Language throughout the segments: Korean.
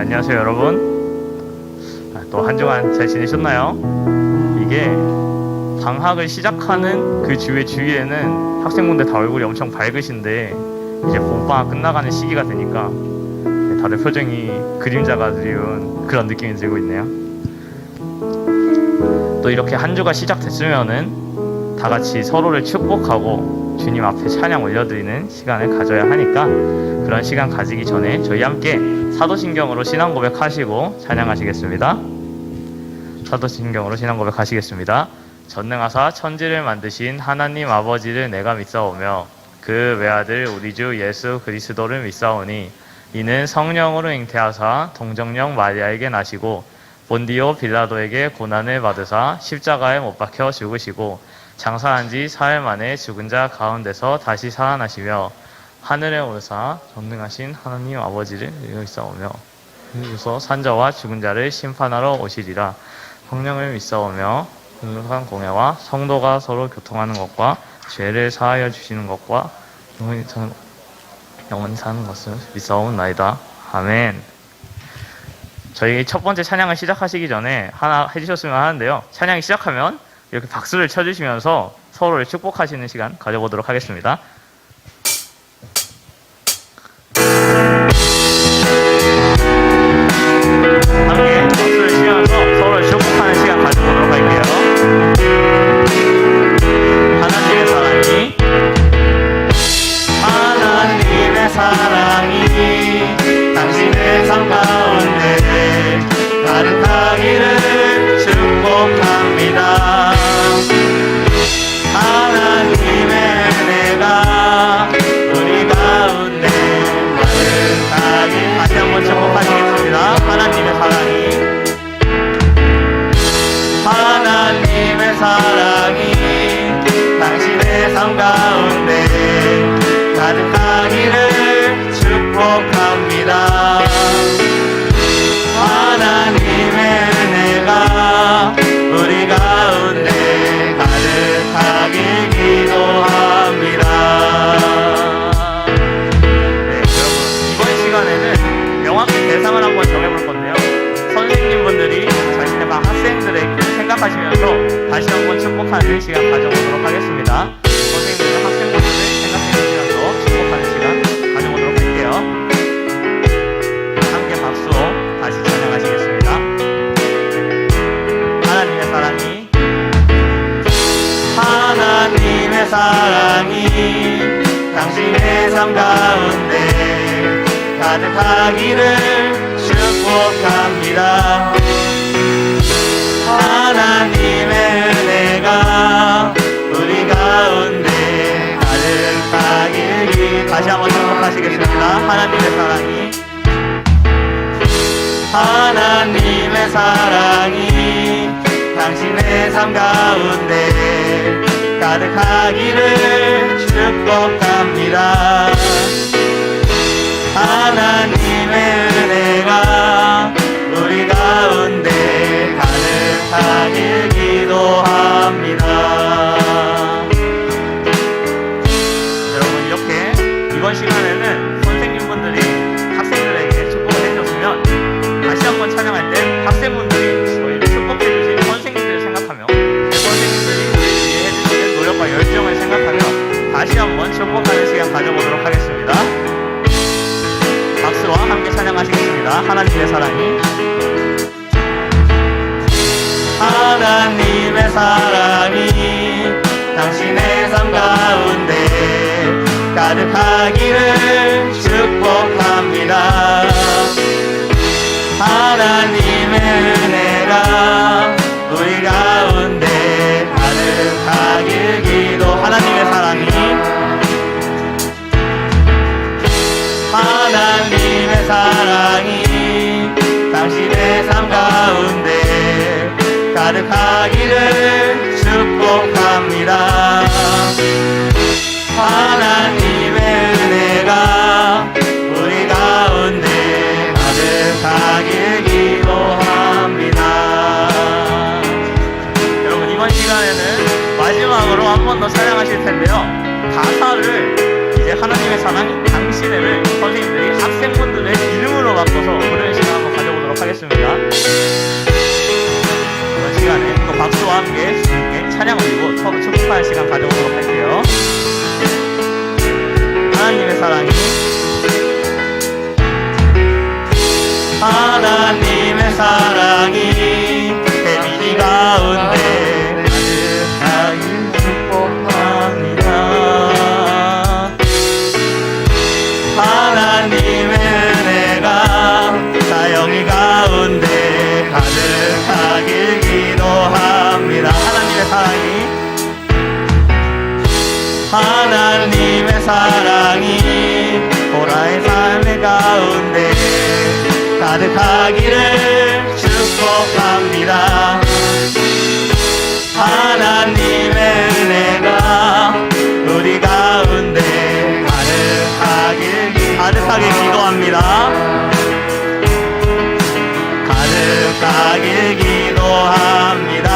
안녕하세요 여러분. 또 한 주간 잘 지내셨나요? 이게 방학을 시작하는 그 주위에는 학생분들 다 얼굴이 엄청 밝으신데 이제 봄방학 끝나가는 시기가 되니까 다들 표정이 그림자가 그리운 그런 느낌이 들고 있네요. 또 이렇게 한 주가 시작됐으면은 다 같이 서로를 축복하고 주님 앞에 찬양 올려드리는 시간을 가져야 하니까 그런 시간 가지기 전에 저희 함께 사도신경으로 신앙 고백하시고 찬양하시겠습니다. 사도신경으로 신앙 고백하시겠습니다. 전능하사 천지를 만드신 하나님 아버지를 내가 믿사오며 그 외아들 우리 주 예수 그리스도를 믿사오니 이는 성령으로 잉태하사 동정녀 마리아에게 나시고 본디오 빌라도에게 고난을 받으사 십자가에 못 박혀 죽으시고 장사한 지 사흘 만에 죽은 자 가운데서 다시 살아나시며 하늘에 오르사 전능하신 하나님 아버지를 믿사오며 그리고서 산자와 죽은 자를 심판하러 오시리라. 성령을 믿사오며 거룩한 공예와 성도가 서로 교통하는 것과 죄를 사하여 주시는 것과 영원히 사는 것을 믿사옵나이다. 아멘. 저희 첫 번째 찬양을 시작하시기 전에 하나 해주셨으면 하는데요. 찬양이 시작하면 이렇게 박수를 쳐주시면서 서로를 축복하시는 시간 가져보도록 하겠습니다. 함께 박수를 치면서 서로를 축복하는 시간 가져보도록 할게요. 하나님의 사랑이 당신의 삶 가운데 가득하기를 축복합니다. 하나님의 은혜가 우리 가운데 가득하길 다시 한번 축복하시겠습니다. 하나님의 사랑이 당신의 삶 가운데 가득하기를 축복합니다. 하나님의 은혜가 우리 가운데 가득하길 기도합니다. 네, 여러분 이번 시간에는 명확히 대상을 한번 정해볼 건데요. 선생님분들이 자신의 반 학생들에게 생각하시면서 다시 한번 축복하는 시간 가져보도록 하겠습니다. 선생님들은 학생분들을 생각해주시면서 축복하는 시간 가져보도록 할게요. 함께 박수로 다시 찬양하시겠습니다. 하나님의 사랑이 당신의 삶 가운데 가득하기를 축복합니다. 하나님의 은혜가 우리 가운데 가득하길 다시 한번 축복하시겠습니다. 하나님의 사랑이 당신의 삶 가운데 가득하기를 축복합니다. 하나님의 은혜가 우리 가운데 가득하길 기도합니다. 여러분 이렇게 이번 시간에는 선생님분들이 학생들에게 축복을 해줬으면 다시 한번 찬양할 때 학생분들이 저희를 축복해주신 선생님들을 생각하며 그 선생님들이 우리를 위해 해주시는 노력과 열정을 생각하며 다시 한번 축복하는 시간 가져보도록 하겠습니다. 박수와 함께 찬양하시겠습니다. 하나님의 사랑이 당신의 삶 가운데 가득하기를 축복합니다. 하나님의 은혜가 우리 가운데 가득하길 기도. 하나님의 사랑이 당신의 삶 가운데 가득하기를 축복합니다. 하나님의 은혜가 우리 가운데 가득하길 기도합니다. 여러분 이번 시간에는 마지막으로 한 번 더 찬양하실 텐데요. 가사를 이제 하나님의 사랑이 당신을 선생님들이 학생분들의 이름으로 바꿔서 부르는 시간 한번 하겠습니다. 이번 시간에 또 박수와 함께 주님께 찬양 올리고 서로 축복하는 시간 가져보도록 할게요. 하나님의 사랑이 하나님의 사랑이 대비지 가운데 가득하게 축복합니다. 하나님의 은혜가 사형이 가운데 가득하길 기도합니다. 하나님의 사랑이 하나님의 사랑이 보라의 삶의 가운데 가득하기를 축복합니다. 하나님의 은혜가 우리 가운데 가득하게 기도합니다. 가득하게 기도합니다.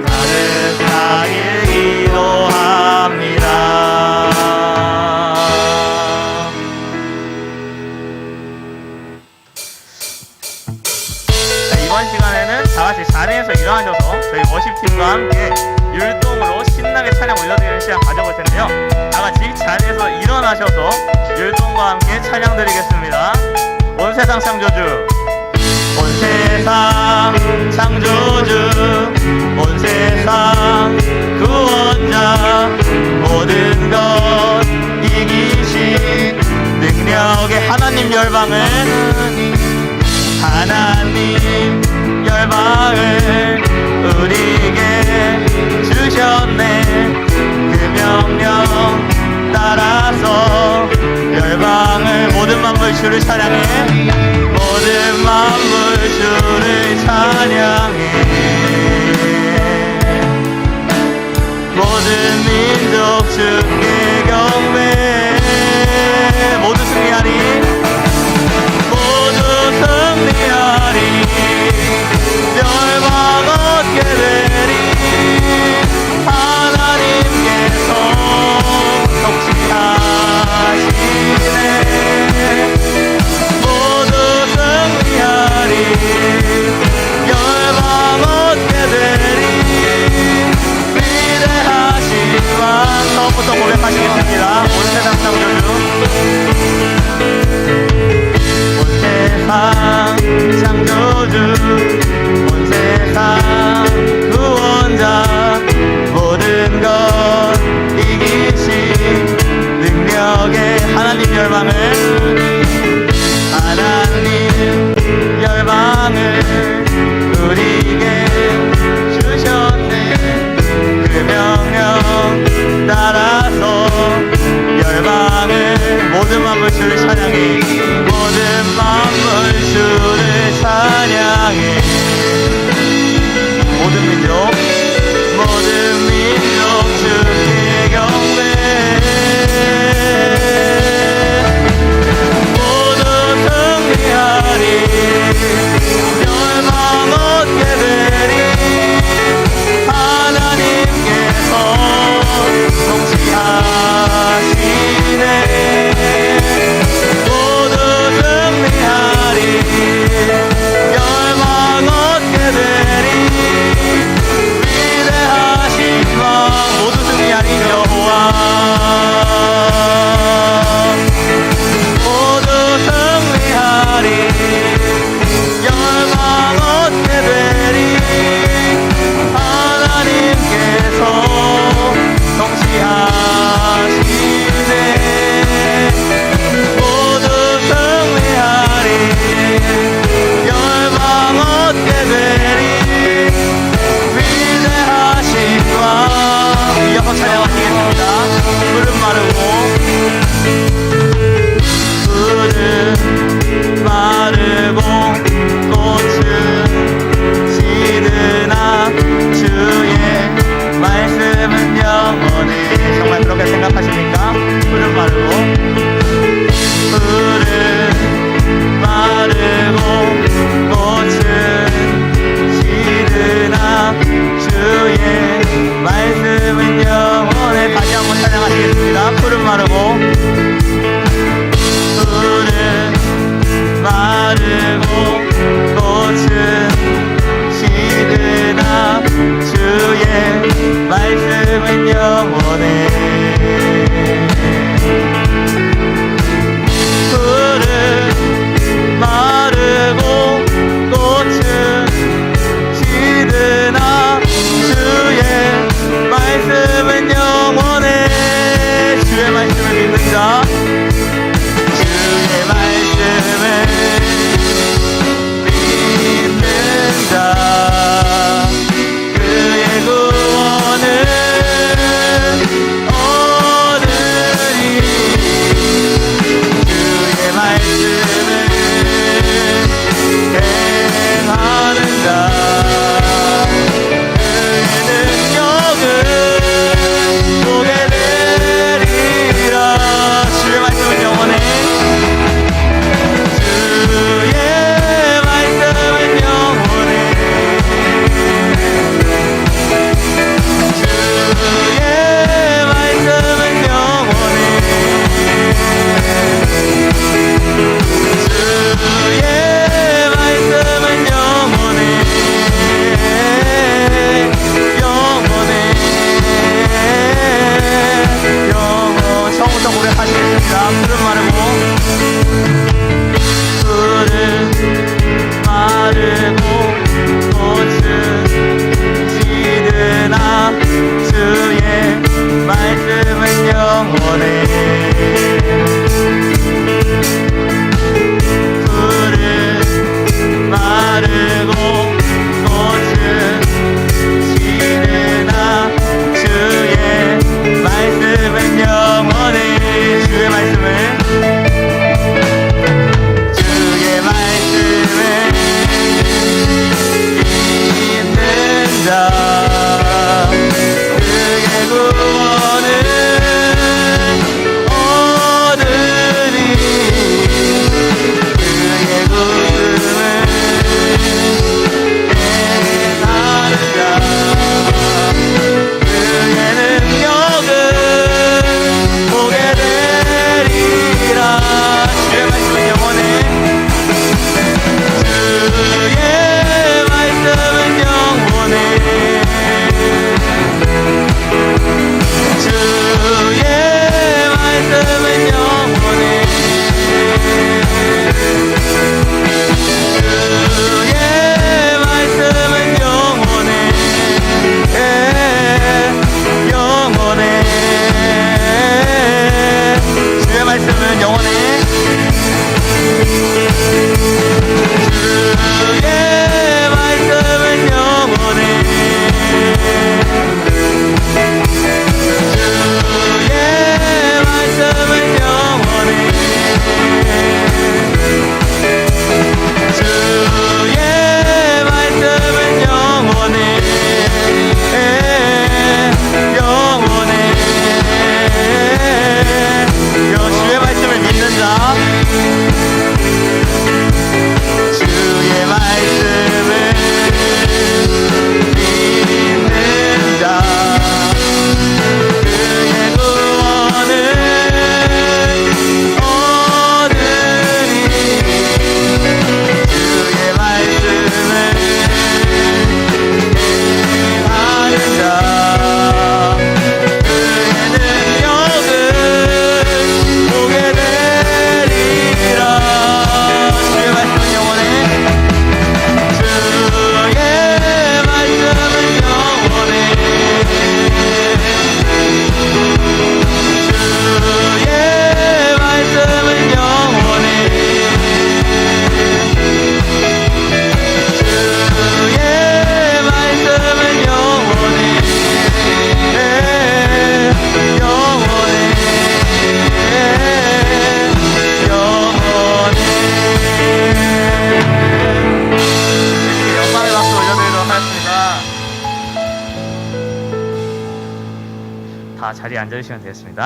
가득하게 기도합니다. 이번 시간에는 다같이 자리에서 일어나셔서 저희 워십팀과 함께 율동으로 신나게 찬양 올려드리는 시간 가져볼 텐데요. 다같이 자리에서 일어나셔서 율동과 함께 찬양 드리겠습니다. 온 세상 창조주, 온 세상 창조주, 온 세상 구원자, 모든 것 이기신 능력의 하나님 열방을 우리에게 주셨네. 그 명령 따라서 열방을 모든 만물 주를 찬양해. 모든 만물 주를 찬양해. 모든 민족 주께 경배. 모두 승리하리. 모두 승리하리. 열방을 그의 구원을 얻으리. 그의 구름을 행하느라. 그의 능력을 보게 되리라. 주의 말씀은 영원해. 주의 말씀은 영원해. 주의 말씀은 영원해. 주의 말씀은 영원해. 영원해. 주의 말씀은 영원해. 주의 말씀은 영원해. 주의 말씀은 영원해. 주의 말씀은 영원해. 영원해. 주의 말씀을 믿는 자, 주의 말씀을 믿는 자, 그의 구원을 얻으리. 주의 말씀을 행하는 자, 그의 능력을 보게 되리라. 주의 말씀은 영원해. 주의 말씀은 영원해. 주의 말씀은 영원해. 주의 말씀은 영원해. 영원해. 영원해. 영광의 박수 올려드리도록 하겠습니다. 다 자리에 앉아주시면 되겠습니다.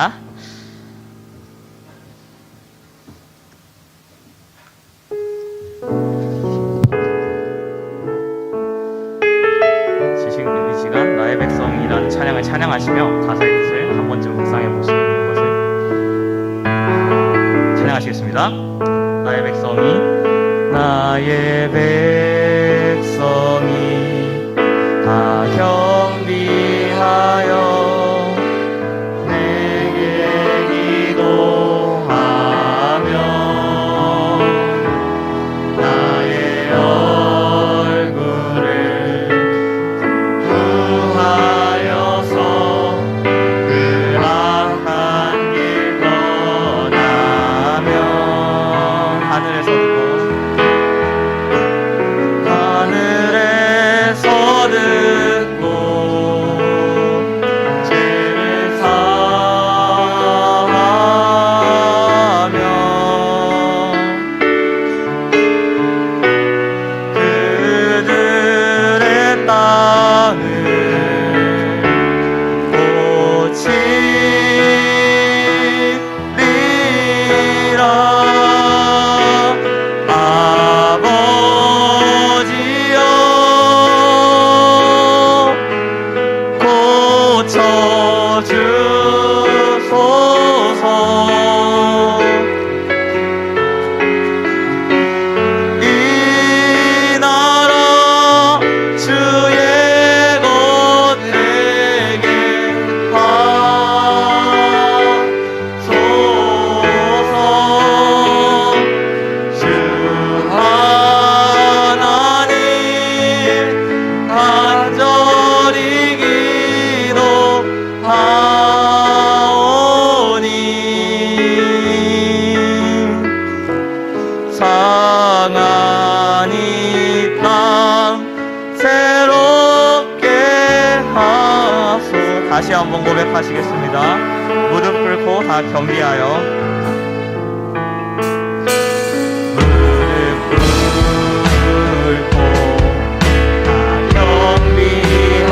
이 시간 나의 백성이라는 찬양을 찬양하시며 가사의 뜻을 한 번쯤 묵상해 보시는 것을 찬양하시겠습니다. 나의 백성이 다 경비하여 내게 기도하며 나의 얼굴을 구하여서 그 악한 길 떠나면 하늘에서 듣고 죄를 사하며 그들의 땅을 고치리라. 고쳐주소서. 이 나라 주의 것 되게 하소서. 주 하나님 간절히 기도하오니 상한 이 땅 새롭게 하소. 다시 한번 고백하시겠습니다. 무릎 꿇고 다 경비하여. 무릎 꿇고 다 경비하여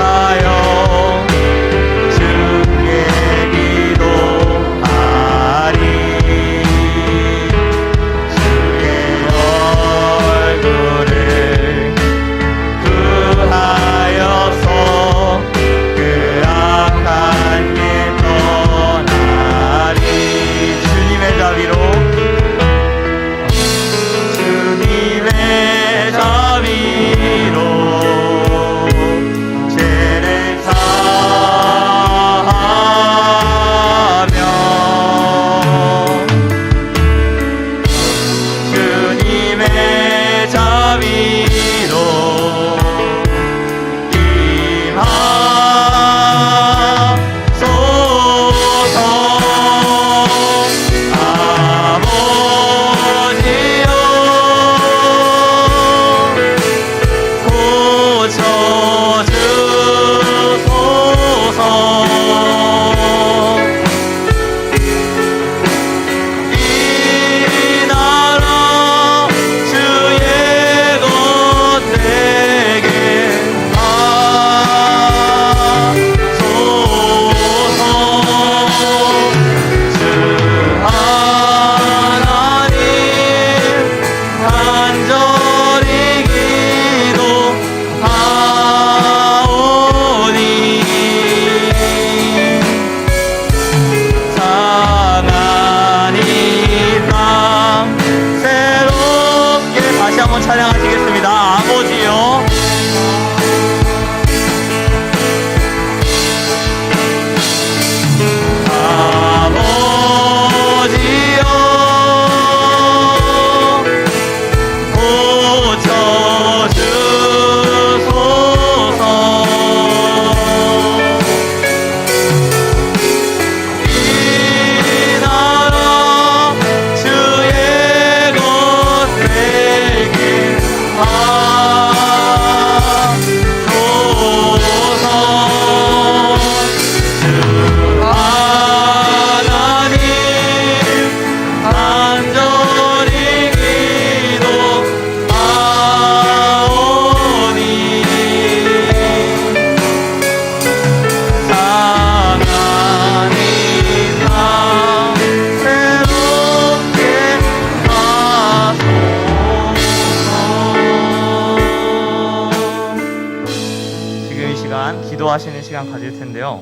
기도하시는 시간 가질 텐데요.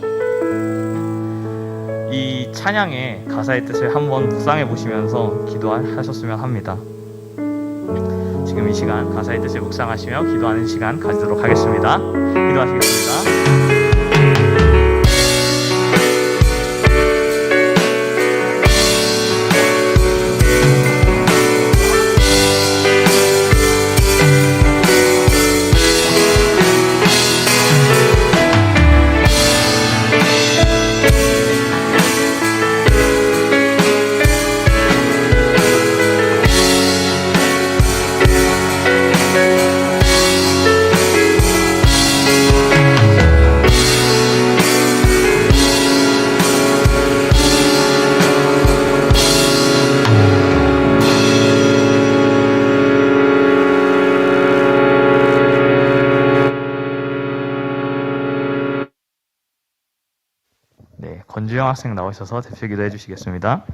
이 찬양의 가사의 뜻을 한번 묵상해 보시면서 기도하셨으면 합니다. 지금 이 시간 가사의 뜻을 묵상하시며 기도하는 시간 가지도록 하겠습니다. 기도하시겠습니다. 네, 권주영 학생 나오셔서 대표 기도해 주시겠습니다.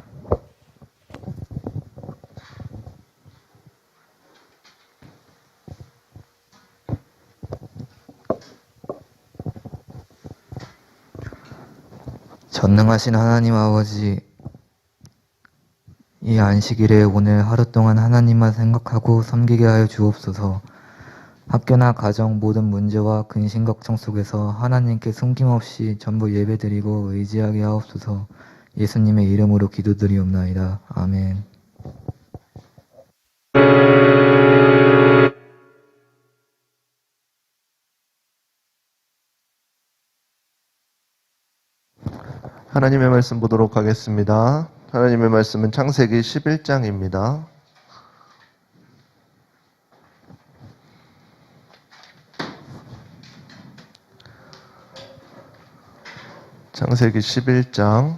전능하신 하나님 아버지, 이 안식일에 오늘 하루 동안 하나님만 생각하고 섬기게 하여 주옵소서. 학교나 가정 모든 문제와 근심 걱정 속에서 하나님께 숨김없이 전부 예배드리고 의지하게 하옵소서. 예수님의 이름으로 기도드리옵나이다. 아멘. 하나님의 말씀 보도록 하겠습니다. 하나님의 말씀은 창세기 11장입니다. 창세기 11장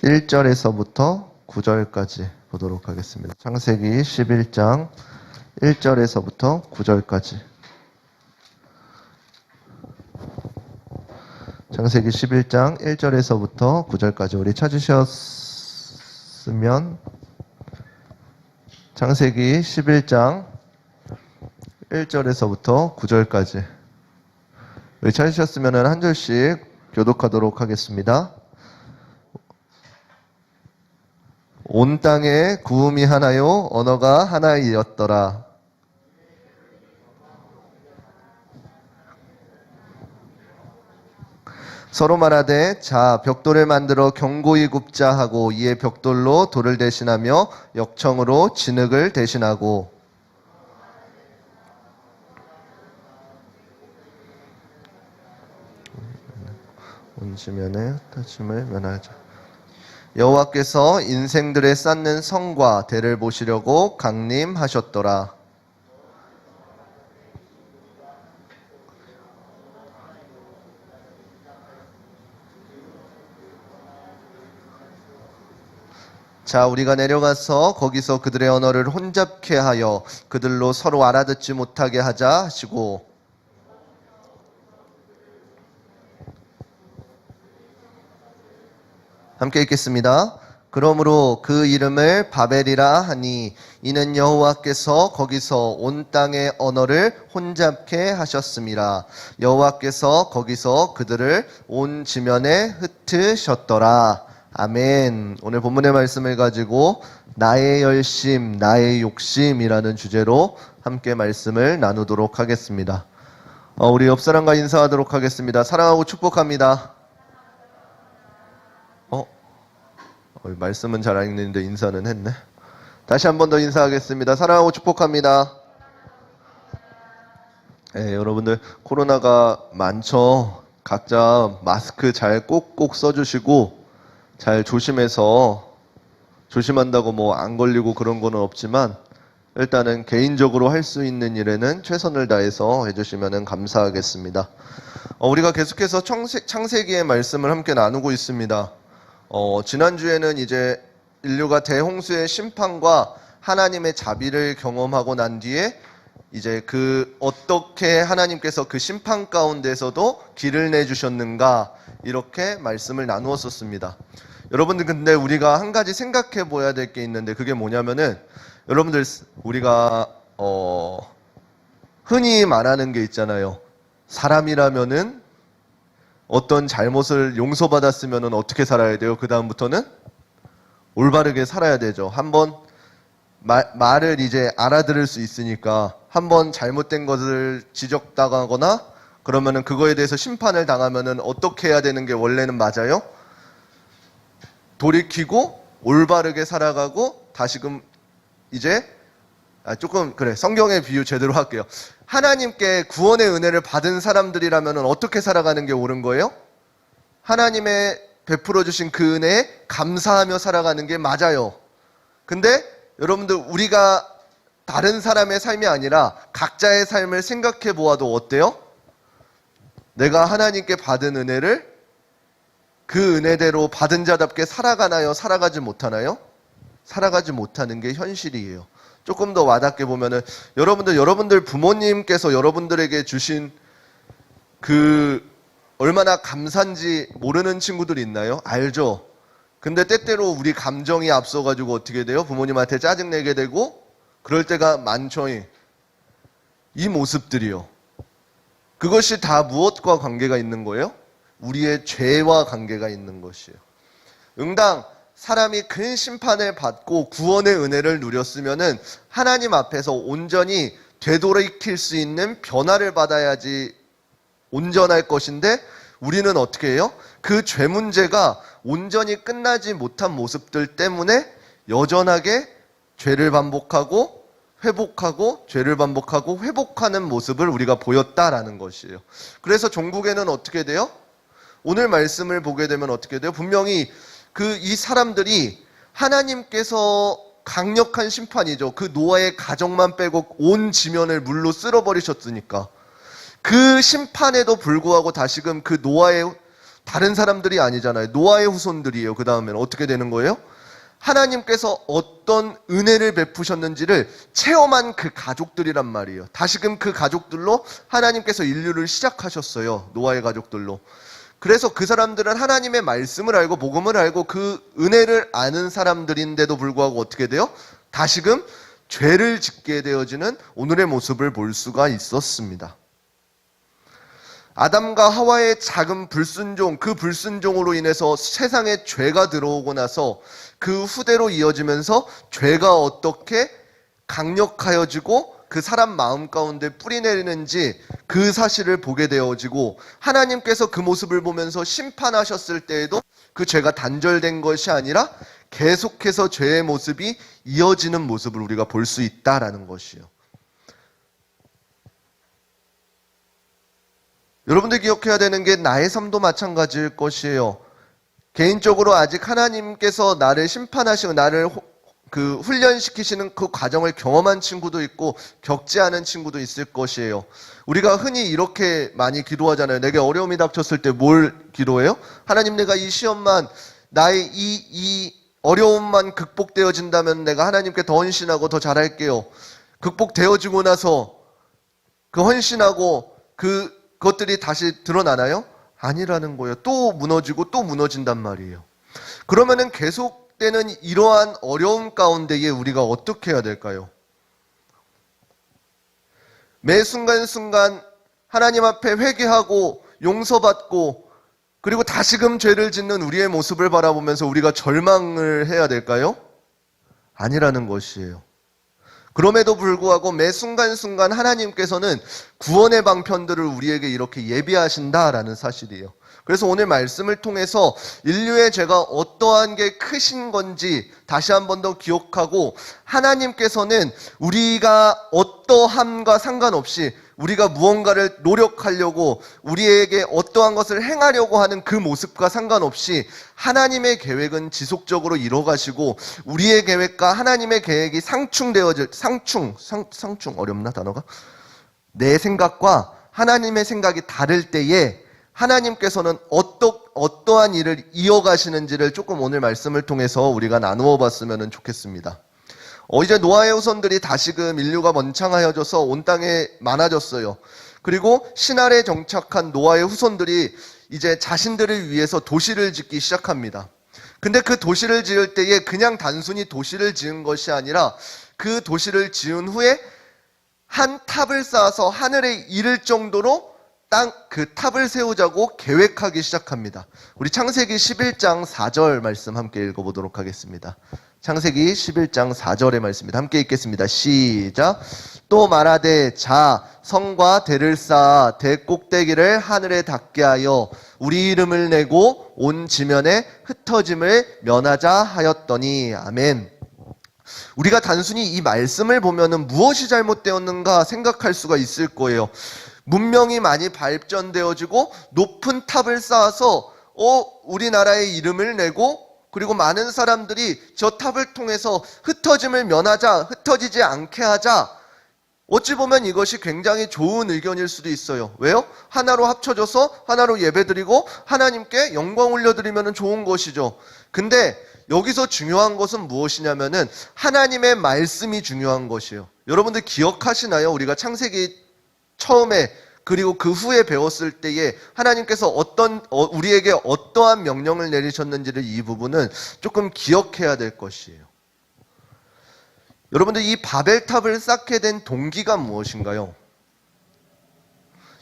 1절에서부터 9절까지 보도록 하겠습니다. 창세기 11장 1절에서부터 9절까지. 창세기 11장 1절에서부터 9절까지 우리 찾으셨으면 창세기 11장 1절에서부터 9절까지 우리 찾으셨으면 한 절씩 교독하도록 하겠습니다. 온 땅에 구음이 하나요 언어가 하나이었더라. 서로 말하되 자 벽돌을 만들어 견고히 굽자 하고 이에 벽돌로 돌을 대신하며 역청으로 진흙을 대신하고 온 지면에 흩어짐을 면하자. 여호와께서 인생들의 쌓는 성과 대를 보시려고 강림하셨더라. 자, 우리가 내려가서 거기서 그들의 언어를 혼잡케 하여 그들로 서로 알아듣지 못하게 하자 하시고 함께 읽겠습니다. 그러므로 그 이름을 바벨이라 하니 이는 여호와께서 거기서 온 땅의 언어를 혼잡케 하셨음이라. 여호와께서 거기서 그들을 온 지면에 흩으셨더라. 아멘. 오늘 본문의 말씀을 가지고 나의 열심, 나의 욕심이라는 주제로 함께 말씀을 나누도록 하겠습니다. 우리 옆 사람과 인사하도록 하겠습니다. 사랑하고 축복합니다. 말씀은 잘 안 읽는데 인사는 했네. 다시 한 번 더 인사하겠습니다. 사랑하고 축복합니다. 네, 여러분들 코로나가 많죠. 각자 마스크 잘 꼭꼭 써주시고 잘 조심해서 조심한다고 뭐 안 걸리고 그런 거는 없지만 일단은 개인적으로 할 수 있는 일에는 최선을 다해서 해주시면 감사하겠습니다. 우리가 계속해서 창세기의 말씀을 함께 나누고 있습니다. 지난주에는 이제 인류가 대홍수의 심판과 하나님의 자비를 경험하고 난 뒤에 이제 어떻게 하나님께서 그 심판 가운데서도 길을 내주셨는가 이렇게 말씀을 나누었었습니다. 여러분들 근데 우리가 한 가지 생각해 보아야 될 게 있는데 그게 뭐냐면은 여러분들 우리가 흔히 말하는 게 있잖아요. 사람이라면은 어떤 잘못을 용서받았으면은 어떻게 살아야 돼요? 그 다음부터는 올바르게 살아야 되죠. 한번 말을 이제 알아들을 수 있으니까 한번 잘못된 것을 지적당하거나 그러면은 그거에 대해서 심판을 당하면은 어떻게 해야 되는 게 원래는 맞아요? 돌이키고 올바르게 살아가고 다시금 이제 조금 그래 성경의 비유 제대로 할게요. 하나님께 구원의 은혜를 받은 사람들이라면 어떻게 살아가는 게 옳은 거예요? 하나님의 베풀어 주신 그 은혜에 감사하며 살아가는 게 맞아요. 근데 여러분들 우리가 다른 사람의 삶이 아니라 각자의 삶을 생각해 보아도 어때요? 내가 하나님께 받은 은혜를 그 은혜대로 받은 자답게 살아가나요? 살아가지 못하나요? 살아가지 못하는 게 현실이에요. 조금 더 와닿게 보면은 여러분들 부모님께서 여러분들에게 주신 그 얼마나 감사한지 모르는 친구들이 있나요? 알죠? 근데 때때로 우리 감정이 앞서가지고 어떻게 돼요? 부모님한테 짜증내게 되고 그럴 때가 많죠. 이 모습들이요. 그것이 다 무엇과 관계가 있는 거예요? 우리의 죄와 관계가 있는 것이에요. 응당 사람이 큰 심판을 받고 구원의 은혜를 누렸으면은 하나님 앞에서 온전히 되돌이킬 수 있는 변화를 받아야지 온전할 것인데 우리는 어떻게 해요? 그 죄 문제가 온전히 끝나지 못한 모습들 때문에 여전하게 죄를 반복하고 회복하고 죄를 반복하고 회복하는 모습을 우리가 보였다라는 것이에요. 그래서 종국에는 어떻게 돼요? 오늘 말씀을 보게 되면 어떻게 돼요? 분명히 이 사람들이 하나님께서 강력한 심판이죠. 그 노아의 가정만 빼고 온 지면을 물로 쓸어버리셨으니까 그 심판에도 불구하고 다시금 그 노아의 다른 사람들이 아니잖아요. 노아의 후손들이에요. 그 다음에는 어떻게 되는 거예요? 하나님께서 어떤 은혜를 베푸셨는지를 체험한 그 가족들이란 말이에요. 다시금 그 가족들로 하나님께서 인류를 시작하셨어요. 노아의 가족들로. 그래서 그 사람들은 하나님의 말씀을 알고 복음을 알고 그 은혜를 아는 사람들인데도 불구하고 어떻게 돼요? 다시금 죄를 짓게 되어지는 오늘의 모습을 볼 수가 있었습니다. 아담과 하와의 작은 불순종, 그 불순종으로 인해서 세상에 죄가 들어오고 나서 그 후대로 이어지면서 죄가 어떻게 강력하여지고 그 사람 마음 가운데 뿌리내리는지 그 사실을 보게 되어지고 하나님께서 그 모습을 보면서 심판하셨을 때에도 그 죄가 단절된 것이 아니라 계속해서 죄의 모습이 이어지는 모습을 우리가 볼 수 있다라는 것이요. 여러분들 기억해야 되는 게 나의 삶도 마찬가지일 것이에요. 개인적으로 아직 하나님께서 나를 심판하시고 나를 훈련시키시는 그 과정을 경험한 친구도 있고 겪지 않은 친구도 있을 것이에요. 우리가 흔히 이렇게 많이 기도하잖아요. 내게 어려움이 닥쳤을 때 뭘 기도해요? 하나님, 내가 이 시험만 나의 이 어려움만 극복되어진다면 내가 하나님께 더 헌신하고 더 잘할게요. 극복되어지고 나서 그 헌신하고 그것들이 다시 드러나나요? 아니라는 거예요. 또 무너지고 또 무너진단 말이에요. 그러면은 계속되는 이러한 어려움 가운데에 우리가 어떻게 해야 될까요? 매 순간순간 하나님 앞에 회개하고 용서받고 그리고 다시금 죄를 짓는 우리의 모습을 바라보면서 우리가 절망을 해야 될까요? 아니라는 것이에요. 그럼에도 불구하고 매 순간순간 하나님께서는 구원의 방편들을 우리에게 이렇게 예비하신다라는 사실이에요. 그래서 오늘 말씀을 통해서 인류의 죄가 어떠한 게 크신 건지 다시 한 번 더 기억하고 하나님께서는 우리가 어떠함과 상관없이 우리가 무언가를 노력하려고 우리에게 어떠한 것을 행하려고 하는 그 모습과 상관없이 하나님의 계획은 지속적으로 이뤄가시고 우리의 계획과 하나님의 계획이 상충되어질 상충 어렵나 단어가? 내 생각과 하나님의 생각이 다를 때에 하나님께서는 어떠한 일을 이어가시는지를 조금 오늘 말씀을 통해서 우리가 나누어 봤으면 좋겠습니다. 이제 노아의 후손들이 다시금 인류가 번창하여져서 온 땅에 많아졌어요. 그리고 신할에 정착한 노아의 후손들이 이제 자신들을 위해서 도시를 짓기 시작합니다. 근데 그 도시를 지을 때에 그냥 단순히 도시를 지은 것이 아니라 그 도시를 지은 후에 한 탑을 쌓아서 하늘에 이를 정도로 땅 그 탑을 세우자고 계획하기 시작합니다. 우리 창세기 11장 4절 말씀 함께 읽어보도록 하겠습니다. 창세기 11장 4절의 말씀입니다. 함께 읽겠습니다. 시작. 또 말하되 자 성과 대를 쌓아 대 꼭대기를 하늘에 닿게 하여 우리 이름을 내고 온 지면에 흩어짐을 면하자 하였더니 아멘. 우리가 단순히 이 말씀을 보면은 무엇이 잘못되었는가 생각할 수가 있을 거예요. 문명이 많이 발전되어지고 높은 탑을 쌓아서 우리나라의 이름을 내고 그리고 많은 사람들이 저 탑을 통해서 흩어짐을 면하자, 흩어지지 않게 하자. 어찌 보면 이것이 굉장히 좋은 의견일 수도 있어요. 왜요? 하나로 합쳐져서 하나로 예배드리고 하나님께 영광 올려드리면 좋은 것이죠. 근데 여기서 중요한 것은 무엇이냐면은 하나님의 말씀이 중요한 것이에요. 여러분들 기억하시나요? 우리가 창세기 처음에 그리고 그 후에 배웠을 때에 하나님께서 우리에게 어떠한 명령을 내리셨는지를 이 부분은 조금 기억해야 될 것이에요. 여러분들 이 바벨탑을 쌓게 된 동기가 무엇인가요?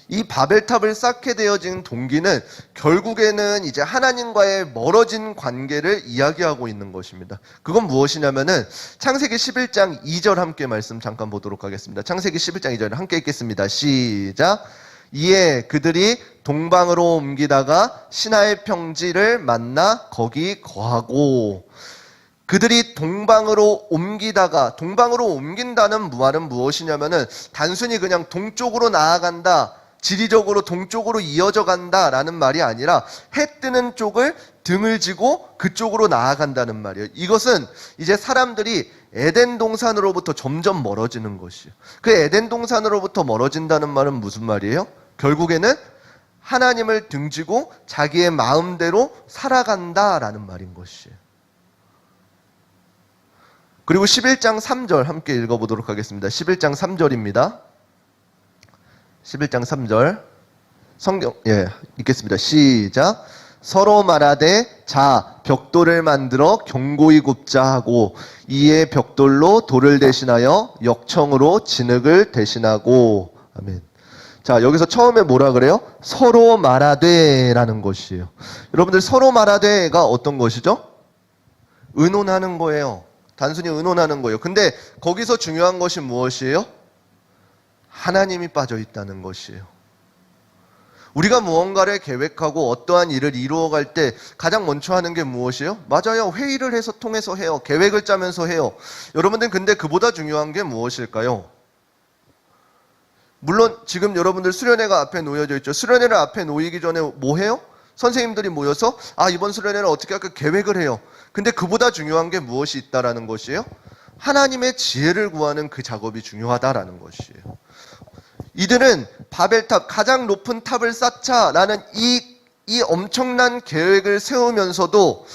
이 바벨탑을 쌓게 되어진 동기는 결국에는 이제 하나님과의 멀어진 관계를 이야기하고 있는 것입니다. 그건 무엇이냐면은 창세기 11장 2절 함께 말씀 잠깐 보도록 하겠습니다. 창세기 11장 2절 함께 읽겠습니다. 시작. 이에 그들이 동방으로 옮기다가 시나의 평지를 만나 거기 거하고. 그들이 동방으로 옮긴다는 말은 무엇이냐면은 단순히 그냥 동쪽으로 나아간다, 지리적으로 동쪽으로 이어져 간다라는 말이 아니라 해 뜨는 쪽을 등을 지고 그쪽으로 나아간다는 말이에요. 이것은 이제 사람들이 에덴 동산으로부터 점점 멀어지는 것이에요. 그 에덴 동산으로부터 멀어진다는 말은 무슨 말이에요? 결국에는 하나님을 등지고 자기의 마음대로 살아간다라는 말인 것이에요. 그리고 11장 3절 함께 읽어보도록 하겠습니다. 11장 3절입니다. 11장 3절 성경 읽겠습니다. 시작. 서로 말하되 자 벽돌을 만들어 견고히 굽자 하고 이에 벽돌로 돌을 대신하여 역청으로 진흙을 대신하고. 아멘. 자, 여기서 처음에 뭐라 그래요? 서로 말하되 라는 것이에요. 여러분들 서로 말하되가 어떤 것이죠? 의논하는 거예요. 단순히 의논하는 거예요. 근데 거기서 중요한 것이 무엇이에요? 하나님이 빠져 있다는 것이에요. 우리가 무언가를 계획하고 어떠한 일을 이루어갈 때 가장 먼저 하는 게 무엇이에요? 맞아요. 회의를 해서 통해서 해요. 계획을 짜면서 해요. 여러분들 근데 그보다 중요한 게 무엇일까요? 물론 지금 여러분들 수련회가 앞에 놓여져 있죠. 수련회를 앞에 놓이기 전에 뭐 해요? 선생님들이 모여서 이번 수련회를 어떻게 할까 계획을 해요. 근데 그보다 중요한 게 무엇이 있다라는 것이에요? 하나님의 지혜를 구하는 그 작업이 중요하다라는 것이에요. 이들은 바벨탑, 가장 높은 탑을 쌓자라는 이 엄청난 계획을 세우면서도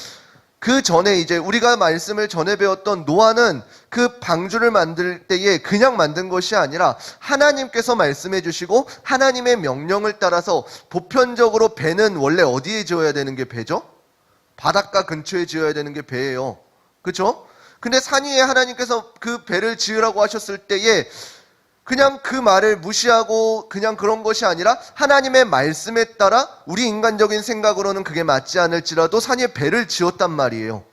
그 전에 이제 우리가 말씀을 전에 배웠던 노아는 그 방주를 만들 때에 그냥 만든 것이 아니라 하나님께서 말씀해 주시고 하나님의 명령을 따라서 보편적으로 배는 원래 어디에 지어야 되는 게 배죠? 바닷가 근처에 지어야 되는 게 배예요. 그렇죠? 근데 산 위에 하나님께서 그 배를 지으라고 하셨을 때에 그냥 그 말을 무시하고 그냥 그런 것이 아니라 하나님의 말씀에 따라 우리 인간적인 생각으로는 그게 맞지 않을지라도 산 위에 배를 지었단 말이에요.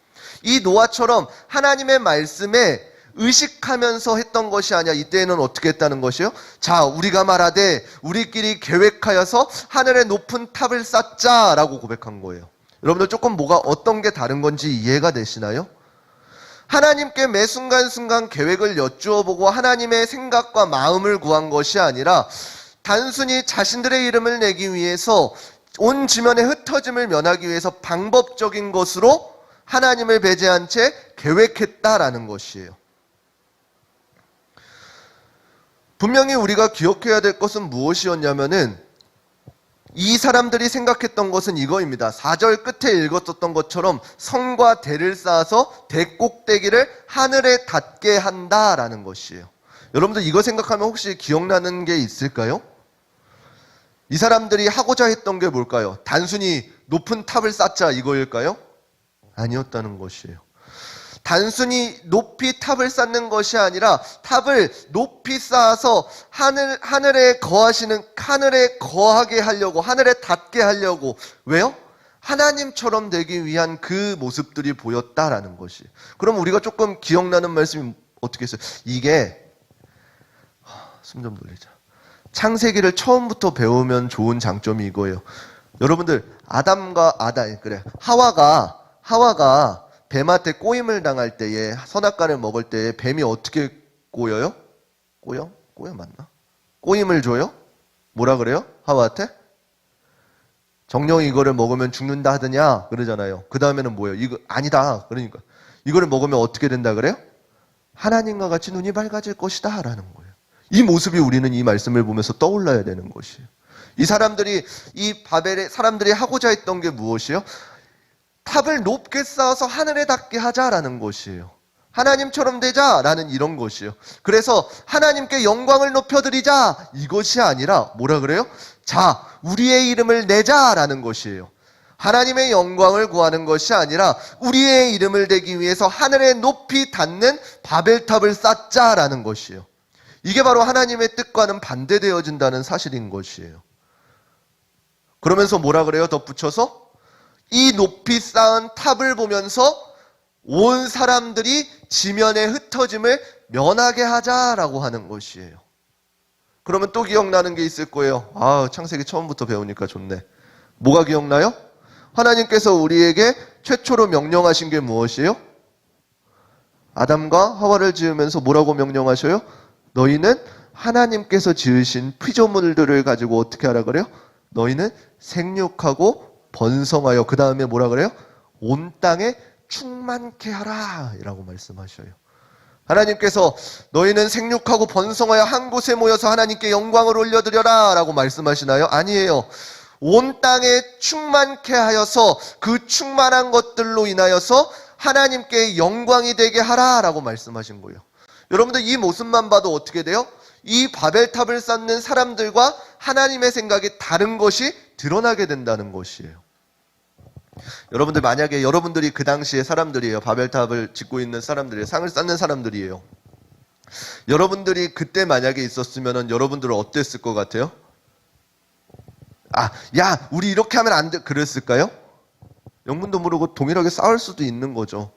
이 노아처럼 하나님의 말씀에 의식하면서 했던 것이 아니야. 이때에는 어떻게 했다는 것이에요? 자, 우리가 말하되 우리끼리 계획하여서 하늘의 높은 탑을 쌓자라고 고백한 거예요. 여러분들 조금 어떤 게 다른 건지 이해가 되시나요? 하나님께 매 순간순간 계획을 여쭈어보고 하나님의 생각과 마음을 구한 것이 아니라 단순히 자신들의 이름을 내기 위해서 온 지면에 흩어짐을 면하기 위해서 방법적인 것으로 하나님을 배제한 채 계획했다라는 것이에요. 분명히 우리가 기억해야 될 것은 무엇이었냐면은 이 사람들이 생각했던 것은 이거입니다. 4절 끝에 읽었었던 것처럼 성과 대를 쌓아서 대 꼭대기를 하늘에 닿게 한다라는 것이에요. 여러분들 이거 생각하면 혹시 기억나는 게 있을까요? 이 사람들이 하고자 했던 게 뭘까요? 단순히 높은 탑을 쌓자 이거일까요? 아니었다는 것이에요. 단순히 높이 탑을 쌓는 것이 아니라 탑을 높이 쌓아서 하늘에 거하게 하려고, 하늘에 닿게 하려고. 왜요? 하나님처럼 되기 위한 그 모습들이 보였다라는 것이. 그럼 우리가 조금 기억나는 말씀이 어떻게 했어요? 이게 숨 좀 돌리자. 창세기를 처음부터 배우면 좋은 장점이 이거예요. 여러분들 하와가 뱀한테 꼬임을 당할 때에, 선악과를 먹을 때에 뱀이 어떻게 꼬여요? 꼬여 맞나? 꼬임을 줘요? 뭐라 그래요? 하와한테? 정령이 이거를 먹으면 죽는다 하더냐? 그러잖아요. 그 다음에는 뭐예요? 이거 아니다. 그러니까 이거를 먹으면 어떻게 된다 그래요? 하나님과 같이 눈이 밝아질 것이다 라는 거예요. 이 모습이 우리는 이 말씀을 보면서 떠올라야 되는 것이에요. 이 바벨의 사람들이 하고자 했던 게 무엇이에요? 탑을 높게 쌓아서 하늘에 닿게 하자라는 것이에요. 하나님처럼 되자라는 이런 것이에요. 그래서 하나님께 영광을 높여드리자 이것이 아니라 뭐라 그래요? 자, 우리의 이름을 내자라는 것이에요. 하나님의 영광을 구하는 것이 아니라 우리의 이름을 대기 위해서 하늘에 높이 닿는 바벨탑을 쌓자라는 것이에요. 이게 바로 하나님의 뜻과는 반대되어진다는 사실인 것이에요. 그러면서 뭐라 그래요? 덧붙여서 이 높이 쌓은 탑을 보면서 온 사람들이 지면에 흩어짐을 면하게 하자라고 하는 것이에요. 그러면 또 기억나는 게 있을 거예요. 창세기 처음부터 배우니까 좋네. 뭐가 기억나요? 하나님께서 우리에게 최초로 명령하신 게 무엇이에요? 아담과 하와를 지으면서 뭐라고 명령하셔요? 너희는 하나님께서 지으신 피조물들을 가지고 어떻게 하라 그래요? 너희는 생육하고 번성하여, 그 다음에 뭐라 그래요? 온 땅에 충만케 하라 라고 말씀하셔요. 하나님께서 너희는 생육하고 번성하여 한 곳에 모여서 하나님께 영광을 올려드려라 라고 말씀하시나요? 아니에요. 온 땅에 충만케 하여서 그 충만한 것들로 인하여서 하나님께 영광이 되게 하라 라고 말씀하신 거예요. 여러분들 이 모습만 봐도 어떻게 돼요? 이 바벨탑을 쌓는 사람들과 하나님의 생각이 다른 것이 드러나게 된다는 것이에요. 여러분들 만약에 여러분들이 그 당시의 사람들이에요. 바벨탑을 짓고 있는 사람들이에요. 상을 쌓는 사람들이에요. 여러분들이 그때 만약에 있었으면 여러분들은 어땠을 것 같아요? 야, 우리 이렇게 하면 안 돼. 그랬을까요? 영문도 모르고 동일하게 싸울 수도 있는 거죠.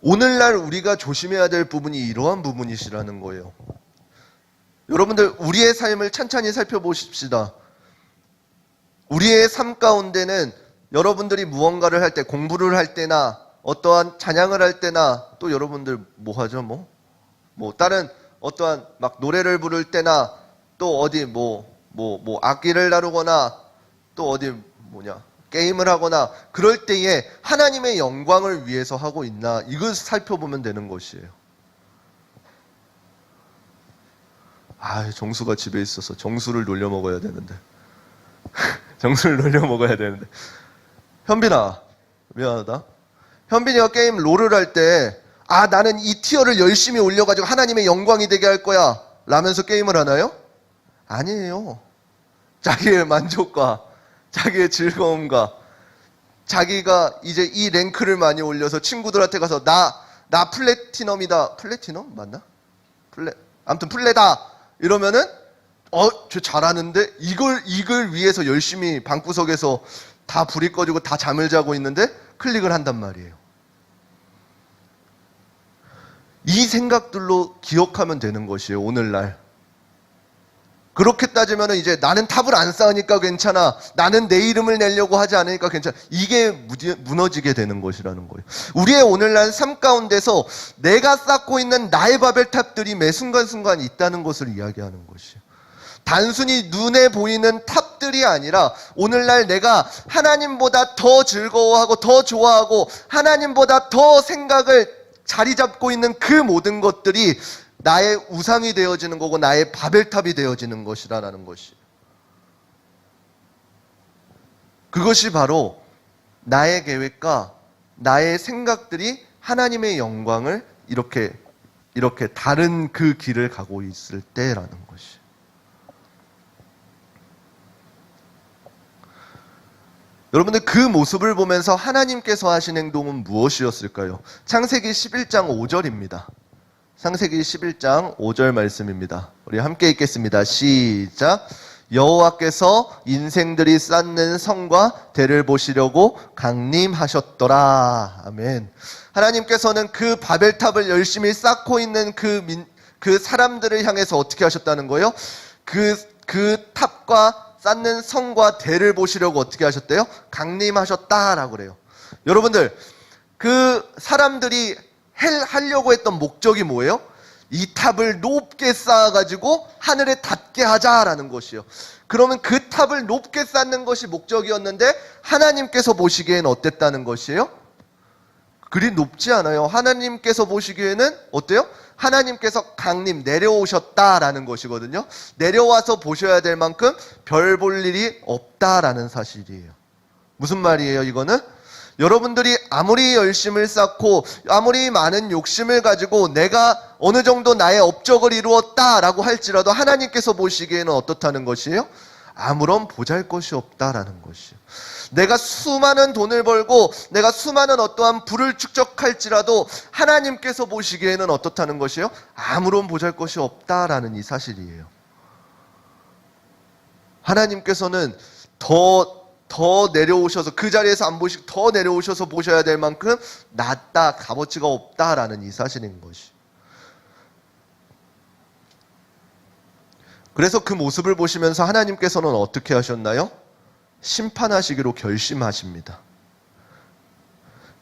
오늘날 우리가 조심해야 될 부분이 이러한 부분이시라는 거예요. 여러분들 우리의 삶을 찬찬히 살펴보십시다. 우리의 삶 가운데는 여러분들이 무언가를 할 때, 공부를 할 때나 어떠한 찬양을 할 때나 또 여러분들 뭐 하죠? 다른 어떠한 막 노래를 부를 때나 또 어디 악기를 다루거나 또 어디 게임을 하거나 그럴 때에 하나님의 영광을 위해서 하고 있나 이걸 살펴보면 되는 것이에요. 정수가 집에 있어서 정수를 놀려 먹어야 되는데 정수를 놀려 먹어야 되는데 현빈아 미안하다. 현빈이가 게임 롤을 할 때 나는 이 티어를 열심히 올려가지고 하나님의 영광이 되게 할 거야 라면서 게임을 하나요? 아니에요. 자기의 만족과 자기의 즐거움과 자기가 이제 이 랭크를 많이 올려서 친구들한테 가서 나 플래티넘이다. 플래티넘 맞나? 아무튼 플레다 이러면은 저 잘하는데 이걸 위해서 열심히 방구석에서 다 불이 꺼지고 다 잠을 자고 있는데 클릭을 한단 말이에요. 이 생각들로 기억하면 되는 것이에요. 오늘날 그렇게 따지면 이제 나는 탑을 안 쌓으니까 괜찮아, 나는 내 이름을 내려고 하지 않으니까 괜찮아, 이게 무너지게 되는 것이라는 거예요. 우리의 오늘날 삶 가운데서 내가 쌓고 있는 나의 바벨탑들이 매 순간순간 있다는 것을 이야기하는 것이에요. 단순히 눈에 보이는 탑들이 아니라 오늘날 내가 하나님보다 더 즐거워하고 더 좋아하고 하나님보다 더 생각을 자리 잡고 있는 그 모든 것들이 나의 우상이 되어지는 거고 나의 바벨탑이 되어지는 것이라는 것이. 그것이 바로 나의 계획과 나의 생각들이 하나님의 영광을 이렇게 다른 그 길을 가고 있을 때라는 것이. 여러분들 그 모습을 보면서 하나님께서 하신 행동은 무엇이었을까요? 창세기 11장 5절입니다. 창세기 11장 5절 말씀입니다. 우리 함께 읽겠습니다. 시작. 여호와께서 인생들이 쌓는 성과 대를 보시려고 강림하셨더라. 아멘. 하나님께서는 그 바벨탑을 열심히 쌓고 있는 그 사람들을 향해서 어떻게 하셨다는 거예요? 그 탑과 쌓는 성과 대를 보시려고 어떻게 하셨대요? 강림하셨다라고 그래요. 여러분들, 그 사람들이 하려고 했던 목적이 뭐예요? 이 탑을 높게 쌓아가지고 하늘에 닿게 하자라는 것이요. 그러면 그 탑을 높게 쌓는 것이 목적이었는데 하나님께서 보시기에는 어땠다는 것이에요? 그리 높지 않아요. 하나님께서 보시기에는 어때요? 하나님께서 강림, 내려오셨다라는 것이거든요. 내려와서 보셔야 될 만큼 별 볼 일이 없다라는 사실이에요. 무슨 말이에요, 이거는? 여러분들이 아무리 열심을 쌓고 아무리 많은 욕심을 가지고 내가 어느 정도 나의 업적을 이루었다라고 할지라도 하나님께서 보시기에는 어떻다는 것이에요? 아무런 보잘것이 없다라는 것이에요. 내가 수많은 돈을 벌고 내가 수많은 어떠한 부를 축적할지라도 하나님께서 보시기에는 어떻다는 것이에요? 아무런 보잘것이 없다라는 이 사실이에요. 하나님께서는 더 내려오셔서 그 자리에서 안 보시고 더 내려오셔서 보셔야 될 만큼 낮다, 값어치가 없다라는 이 사실인 것이. 그래서 그 모습을 보시면서 하나님께서는 어떻게 하셨나요? 심판하시기로 결심하십니다.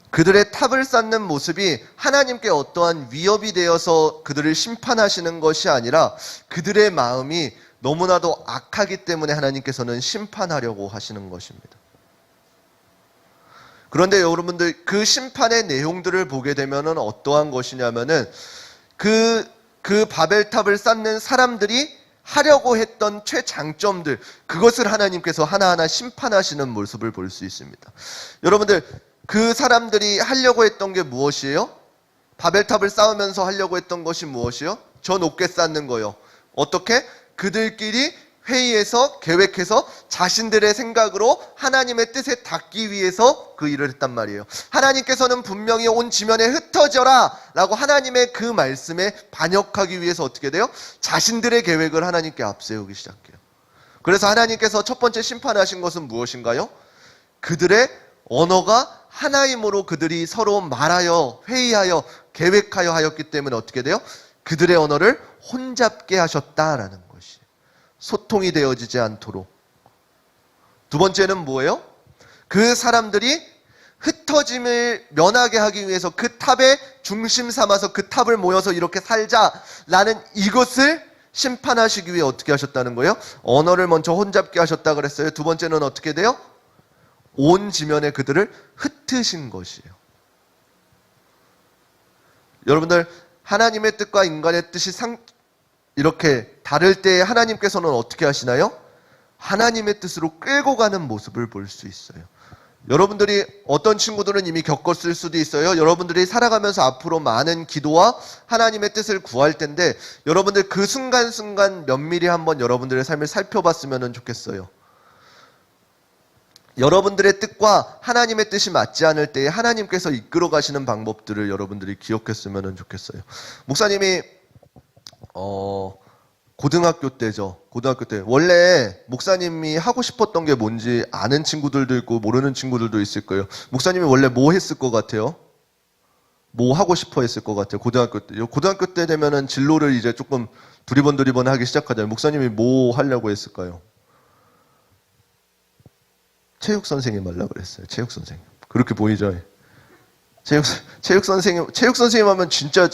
그들의 탑을 쌓는 모습이 하나님께 어떠한 위협이 되어서 그들을 심판하시는 것이 아니라 그들의 마음이 너무나도 악하기 때문에 하나님께서는 심판하려고 하시는 것입니다. 그런데 여러분들 그 심판의 내용들을 보게 되면은 어떠한 것이냐면은 그 바벨탑을 쌓는 사람들이 하려고 했던 최장점들, 그것을 하나님께서 하나하나 심판하시는 모습을 볼 수 있습니다. 여러분들 그 사람들이 하려고 했던 게 무엇이에요? 바벨탑을 쌓으면서 하려고 했던 것이 무엇이요? 저 높게 쌓는 거요. 어떻게? 그들끼리 회의해서 계획해서 자신들의 생각으로 하나님의 뜻에 닿기 위해서 그 일을 했단 말이에요. 하나님께서는 분명히 온 지면에 흩어져라 라고 하나님의 그 말씀에 반역하기 위해서 어떻게 돼요? 자신들의 계획을 하나님께 앞세우기 시작해요. 그래서 하나님께서 첫 번째 심판하신 것은 무엇인가요? 그들의 언어가 하나임으로 그들이 서로 말하여 회의하여 계획하여 하였기 때문에 어떻게 돼요? 그들의 언어를 혼잡게 하셨다라는 것이 소통이 되어지지 않도록. 두 번째는 뭐예요? 그 사람들이 흩어짐을 면하게 하기 위해서 그 탑의 중심 삼아서 그 탑을 모여서 이렇게 살자라는 이것을 심판하시기 위해 어떻게 하셨다는 거예요? 언어를 먼저 혼잡게 하셨다 그랬어요. 두 번째는 어떻게 돼요? 온 지면에 그들을 흩으신 것이에요. 여러분들 하나님의 뜻과 인간의 뜻이 이렇게 다를 때 하나님께서는 어떻게 하시나요? 하나님의 뜻으로 끌고 가는 모습을 볼 수 있어요. 여러분들이 어떤 친구들은 이미 겪었을 수도 있어요. 여러분들이 살아가면서 앞으로 많은 기도와 하나님의 뜻을 구할 텐데 여러분들 그 순간순간 면밀히 한번 여러분들의 삶을 살펴봤으면 좋겠어요. 여러분들의 뜻과 하나님의 뜻이 맞지 않을 때에 하나님께서 이끌어 가시는 방법들을 여러분들이 기억했으면 좋겠어요. 목사님이 고등학교 때죠. 고등학교 때 원래 목사님이 하고 싶었던 게 뭔지 아는 친구들도 있고 모르는 친구들도 있을 거예요. 목사님이 원래 뭐 했을 것 같아요? 뭐 하고 싶어 했을 것 같아요? 고등학교 때. 고등학교 때 되면은 진로를 이제 조금 두리번 하기 시작하잖아요. 목사님이 뭐 하려고 했을까요? 체육 선생님 하려고 그랬어요. 체육 선생님. 그렇게 보이죠? 체육 선생님 하면 진짜,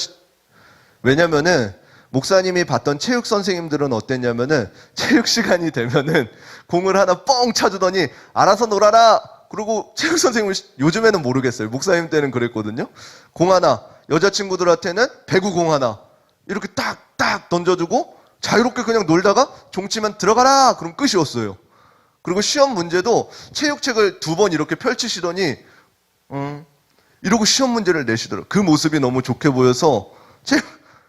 왜냐면은 목사님이 봤던 체육 선생님들은 어땠냐면은 체육 시간이 되면은 공을 하나 뻥 차주더니 알아서 놀아라. 그리고 체육 선생님은 요즘에는 모르겠어요. 목사님 때는 그랬거든요. 공 하나, 여자친구들한테는 배구공 하나 이렇게 딱딱 던져주고 자유롭게 그냥 놀다가 종치면 들어가라. 그럼 끝이었어요. 그리고 시험 문제도 체육책을 2번 이렇게 펼치시더니 이러고 시험 문제를 내시더라고요. 그 모습이 너무 좋게 보여서 체육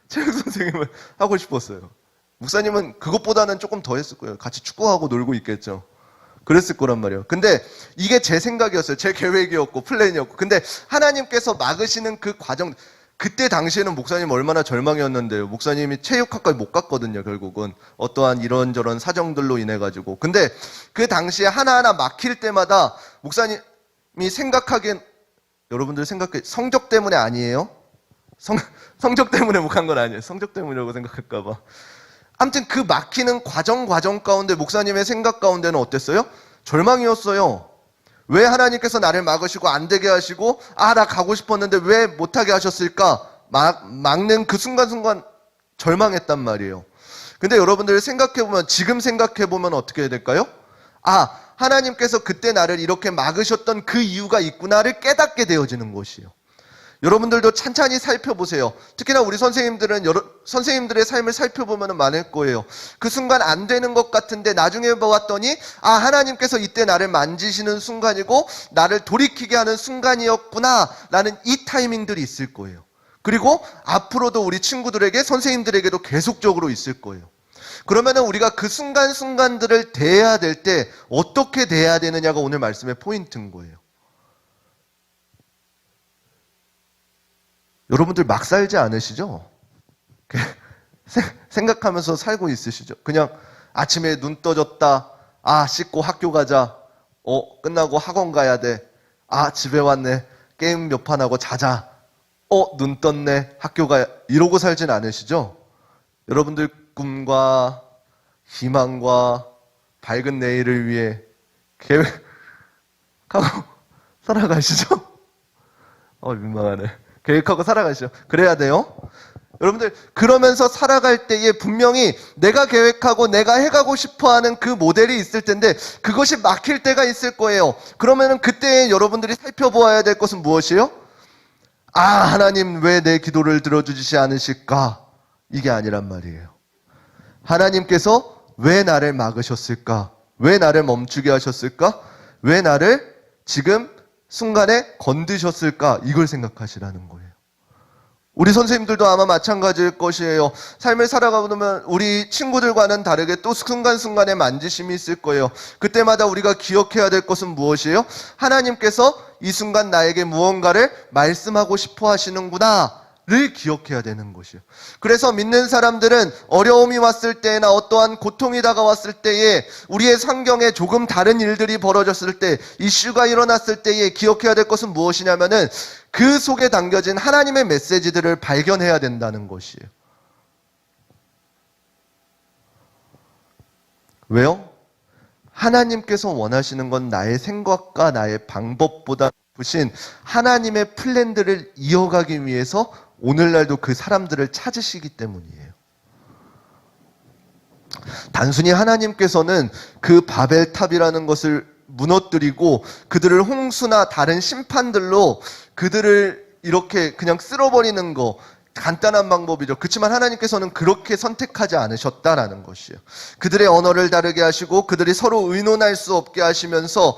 선생님을 하고 싶었어요. 목사님은 그것보다는 조금 더 했을 거예요. 같이 축구하고 놀고 있겠죠. 그랬을 거란 말이에요. 근데 이게 제 생각이었어요. 제 계획이었고 플랜이었고. 근데 하나님께서 막으시는 그 과정, 그때 당시에는 목사님 얼마나 절망이었는데요. 목사님이 체육학과에 못 갔거든요, 결국은. 어떠한 이런저런 사정들로 인해 가지고. 근데 그 당시에 하나하나 막힐 때마다 목사님이 생각하기엔, 여러분들 생각해, 성적 때문에 아니에요? 성적 때문에 못 간 건 아니에요. 성적 때문이라고 생각할까 봐. 아무튼 그 막히는 과정 가운데 목사님의 생각 가운데는 어땠어요? 절망이었어요. 왜 하나님께서 나를 막으시고 안 되게 하시고, 나 가고 싶었는데 왜 못하게 하셨을까? 막는 그 순간순간 절망했단 말이에요. 근데 여러분들 생각해보면, 지금 생각해보면 어떻게 해야 될까요? 하나님께서 그때 나를 이렇게 막으셨던 그 이유가 있구나를 깨닫게 되어지는 것이에요. 여러분들도 찬찬히 살펴보세요. 특히나 우리 선생님들은 선생님들의 삶을 살펴보면 많을 거예요. 그 순간 안 되는 것 같은데 나중에 보았더니 하나님께서 이때 나를 만지시는 순간이고 나를 돌이키게 하는 순간이었구나 라는 이 타이밍들이 있을 거예요. 그리고 앞으로도 우리 친구들에게, 선생님들에게도 계속적으로 있을 거예요. 그러면은 우리가 그 순간순간들을 대해야 될 때 어떻게 대해야 되느냐가 오늘 말씀의 포인트인 거예요. 여러분들 막 살지 않으시죠? 생각하면서 살고 있으시죠? 그냥 아침에 눈 떠졌다. 씻고 학교 가자. 끝나고 학원 가야 돼. 집에 왔네. 게임 몇 판 하고 자자. 눈 떴네. 학교 가야. 이러고 살진 않으시죠? 여러분들 꿈과 희망과 밝은 내일을 위해 계획하고 살아가시죠? 민망하네. 계획하고 살아가시죠. 그래야 돼요. 여러분들 그러면서 살아갈 때에 분명히 내가 계획하고 내가 해가고 싶어하는 그 모델이 있을 텐데 그것이 막힐 때가 있을 거예요. 그러면은 그때 여러분들이 살펴보아야 될 것은 무엇이에요? 하나님 왜 내 기도를 들어주지 않으실까? 이게 아니란 말이에요. 하나님께서 왜 나를 막으셨을까? 왜 나를 멈추게 하셨을까? 왜 나를 지금 순간에 건드셨을까? 이걸 생각하시라는 거예요. 우리 선생님들도 아마 마찬가지일 것이에요. 삶을 살아가다 보면 우리 친구들과는 다르게 또 순간순간에 만지심이 있을 거예요. 그때마다 우리가 기억해야 될 것은 무엇이에요? 하나님께서 이 순간 나에게 무언가를 말씀하고 싶어 하시는구나 를 기억해야 되는 것이에요. 그래서 믿는 사람들은 어려움이 왔을 때나 어떠한 고통이 다가왔을 때에 우리의 환경에 조금 다른 일들이 벌어졌을 때 이슈가 일어났을 때에 기억해야 될 것은 무엇이냐면은 그 속에 담겨진 하나님의 메시지들을 발견해야 된다는 것이에요. 왜요? 하나님께서 원하시는 건 나의 생각과 나의 방법보다 높으신 하나님의 플랜들을 이어가기 위해서 오늘날도 그 사람들을 찾으시기 때문이에요. 단순히 하나님께서는 그 바벨탑이라는 것을 무너뜨리고 그들을 홍수나 다른 심판들로 그들을 이렇게 그냥 쓸어버리는 거 간단한 방법이죠. 그렇지만 하나님께서는 그렇게 선택하지 않으셨다라는 것이에요. 그들의 언어를 다르게 하시고 그들이 서로 의논할 수 없게 하시면서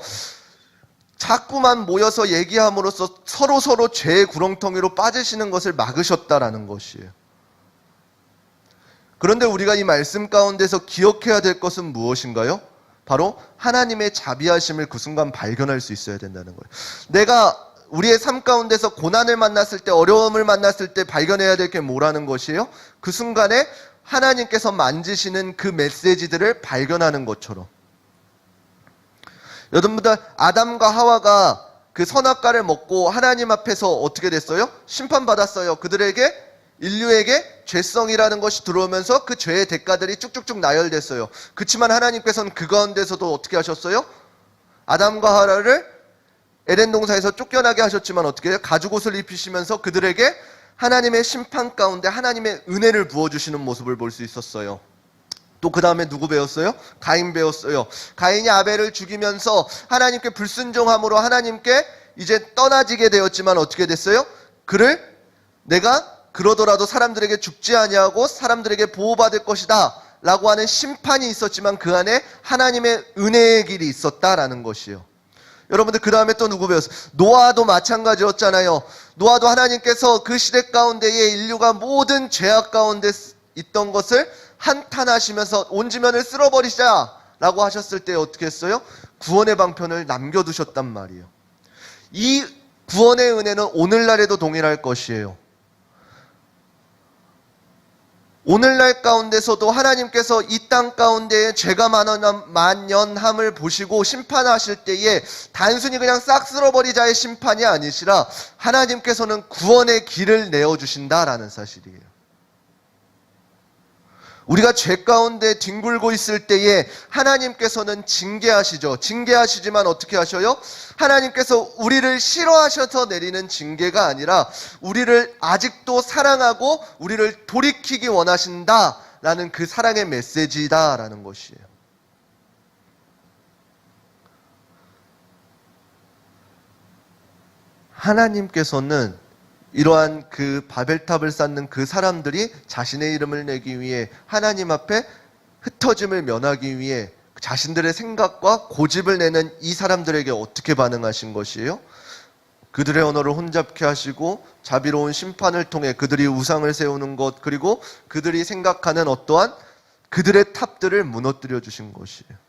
자꾸만 모여서 얘기함으로써 서로 죄의 구렁텅이로 빠지시는 것을 막으셨다라는 것이에요. 그런데 우리가 이 말씀 가운데서 기억해야 될 것은 무엇인가요? 바로 하나님의 자비하심을 그 순간 발견할 수 있어야 된다는 거예요. 내가 우리의 삶 가운데서 고난을 만났을 때, 어려움을 만났을 때 발견해야 될 게 뭐라는 것이에요? 그 순간에 하나님께서 만지시는 그 메시지들을 발견하는 것처럼. 여러분들 아담과 하와가 그 선악과를 먹고 하나님 앞에서 어떻게 됐어요? 심판받았어요. 그들에게 인류에게 죄성이라는 것이 들어오면서 그 죄의 대가들이 쭉쭉쭉 나열됐어요. 그렇지만 하나님께서는 그 가운데서도 어떻게 하셨어요? 아담과 하와를 에덴 동산에서 쫓겨나게 하셨지만 어떻게 해요? 가죽옷을 입히시면서 그들에게 하나님의 심판 가운데 하나님의 은혜를 부어주시는 모습을 볼 수 있었어요. 또 그 다음에 누구 배웠어요? 가인 배웠어요. 가인이 아벨을 죽이면서 하나님께 불순종함으로 하나님께 이제 떠나지게 되었지만 어떻게 됐어요? 그를 내가 그러더라도 사람들에게 죽지 아니하고 사람들에게 보호받을 것이다 라고 하는 심판이 있었지만 그 안에 하나님의 은혜의 길이 있었다라는 것이에요. 여러분들 그 다음에 또 누구 배웠어요? 노아도 마찬가지였잖아요. 노아도 하나님께서 그 시대 가운데에 인류가 모든 죄악 가운데 있던 것을 한탄하시면서 온 지면을 쓸어버리자 라고 하셨을 때 어떻게 했어요? 구원의 방편을 남겨두셨단 말이에요. 이 구원의 은혜는 오늘날에도 동일할 것이에요. 오늘날 가운데서도 하나님께서 이 땅 가운데에 죄가 만연함을 보시고 심판하실 때에 단순히 그냥 싹 쓸어버리자의 심판이 아니시라 하나님께서는 구원의 길을 내어주신다라는 사실이에요. 우리가 죄 가운데 뒹굴고 있을 때에 하나님께서는 징계하시죠. 징계하시지만 어떻게 하셔요? 하나님께서 우리를 싫어하셔서 내리는 징계가 아니라 우리를 아직도 사랑하고 우리를 돌이키기 원하신다라는 그 사랑의 메시지다라는 것이에요. 하나님께서는 이러한 그 바벨탑을 쌓는 그 사람들이 자신의 이름을 내기 위해 하나님 앞에 흩어짐을 면하기 위해 자신들의 생각과 고집을 내는 이 사람들에게 어떻게 반응하신 것이에요? 그들의 언어를 혼잡케 하시고 자비로운 심판을 통해 그들이 우상을 세우는 것, 그리고 그들이 생각하는 어떠한 그들의 탑들을 무너뜨려 주신 것이에요.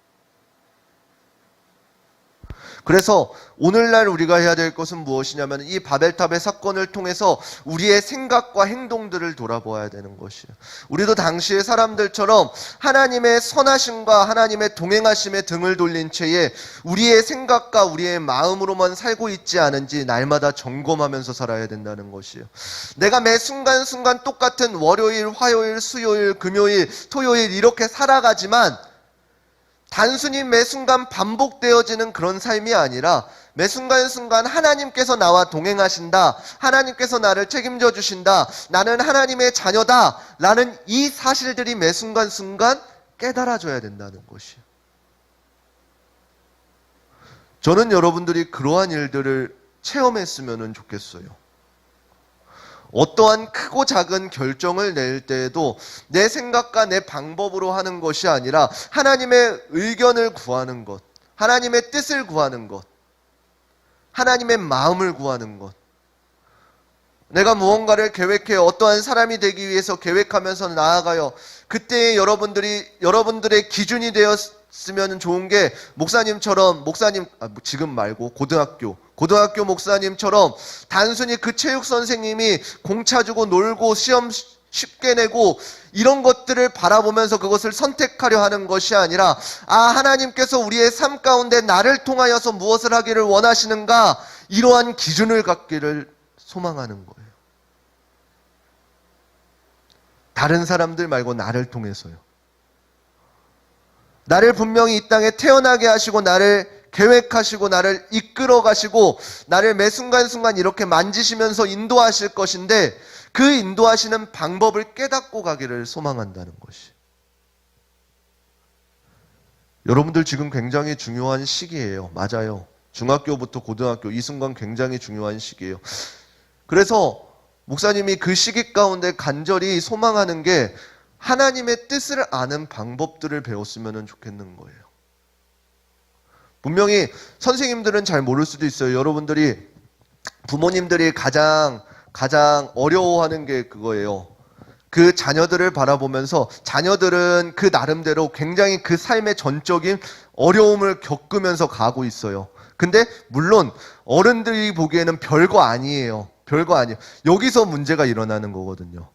그래서 오늘날 우리가 해야 될 것은 무엇이냐면 이 바벨탑의 사건을 통해서 우리의 생각과 행동들을 돌아보아야 되는 것이에요. 우리도 당시의 사람들처럼 하나님의 선하심과 하나님의 동행하심에 등을 돌린 채에 우리의 생각과 우리의 마음으로만 살고 있지 않은지 날마다 점검하면서 살아야 된다는 것이에요. 내가 매 순간순간 똑같은 월요일, 화요일, 수요일, 금요일, 토요일 이렇게 살아가지만 단순히 매 순간 반복되어지는 그런 삶이 아니라 매 순간순간 하나님께서 나와 동행하신다, 하나님께서 나를 책임져 주신다, 나는 하나님의 자녀다 라는 이 사실들이 매 순간순간 깨달아져야 된다는 것이에요. 저는 여러분들이 그러한 일들을 체험했으면 좋겠어요. 어떠한 크고 작은 결정을 낼 때에도 내 생각과 내 방법으로 하는 것이 아니라 하나님의 의견을 구하는 것, 하나님의 뜻을 구하는 것, 하나님의 마음을 구하는 것. 내가 무언가를 계획해 어떠한 사람이 되기 위해서 계획하면서 나아가요. 그때 여러분들의 기준이 되었으면 좋은 게 목사님처럼, 지금 말고 고등학교 목사님처럼 단순히 그 체육 선생님이 공차 주고 놀고 시험 쉽게 내고 이런 것들을 바라보면서 그것을 선택하려 하는 것이 아니라 하나님께서 우리의 삶 가운데 나를 통하여서 무엇을 하기를 원하시는가, 이러한 기준을 갖기를 소망하는 거예요. 다른 사람들 말고 나를 통해서요. 나를 분명히 이 땅에 태어나게 하시고 나를 계획하시고 나를 이끌어 가시고 나를 매 순간순간 이렇게 만지시면서 인도하실 것인데 그 인도하시는 방법을 깨닫고 가기를 소망한다는 것이. 여러분들 지금 굉장히 중요한 시기예요. 맞아요. 중학교부터 고등학교 이 순간 굉장히 중요한 시기예요. 그래서 목사님이 그 시기 가운데 간절히 소망하는 게 하나님의 뜻을 아는 방법들을 배웠으면 좋겠는 거예요. 분명히 선생님들은 잘 모를 수도 있어요. 여러분들이 부모님들이 가장 어려워하는 게 그거예요. 그 자녀들을 바라보면서 자녀들은 그 나름대로 굉장히 그 삶의 전적인 어려움을 겪으면서 가고 있어요. 근데 물론 어른들이 보기에는 별거 아니에요. 여기서 문제가 일어나는 거거든요.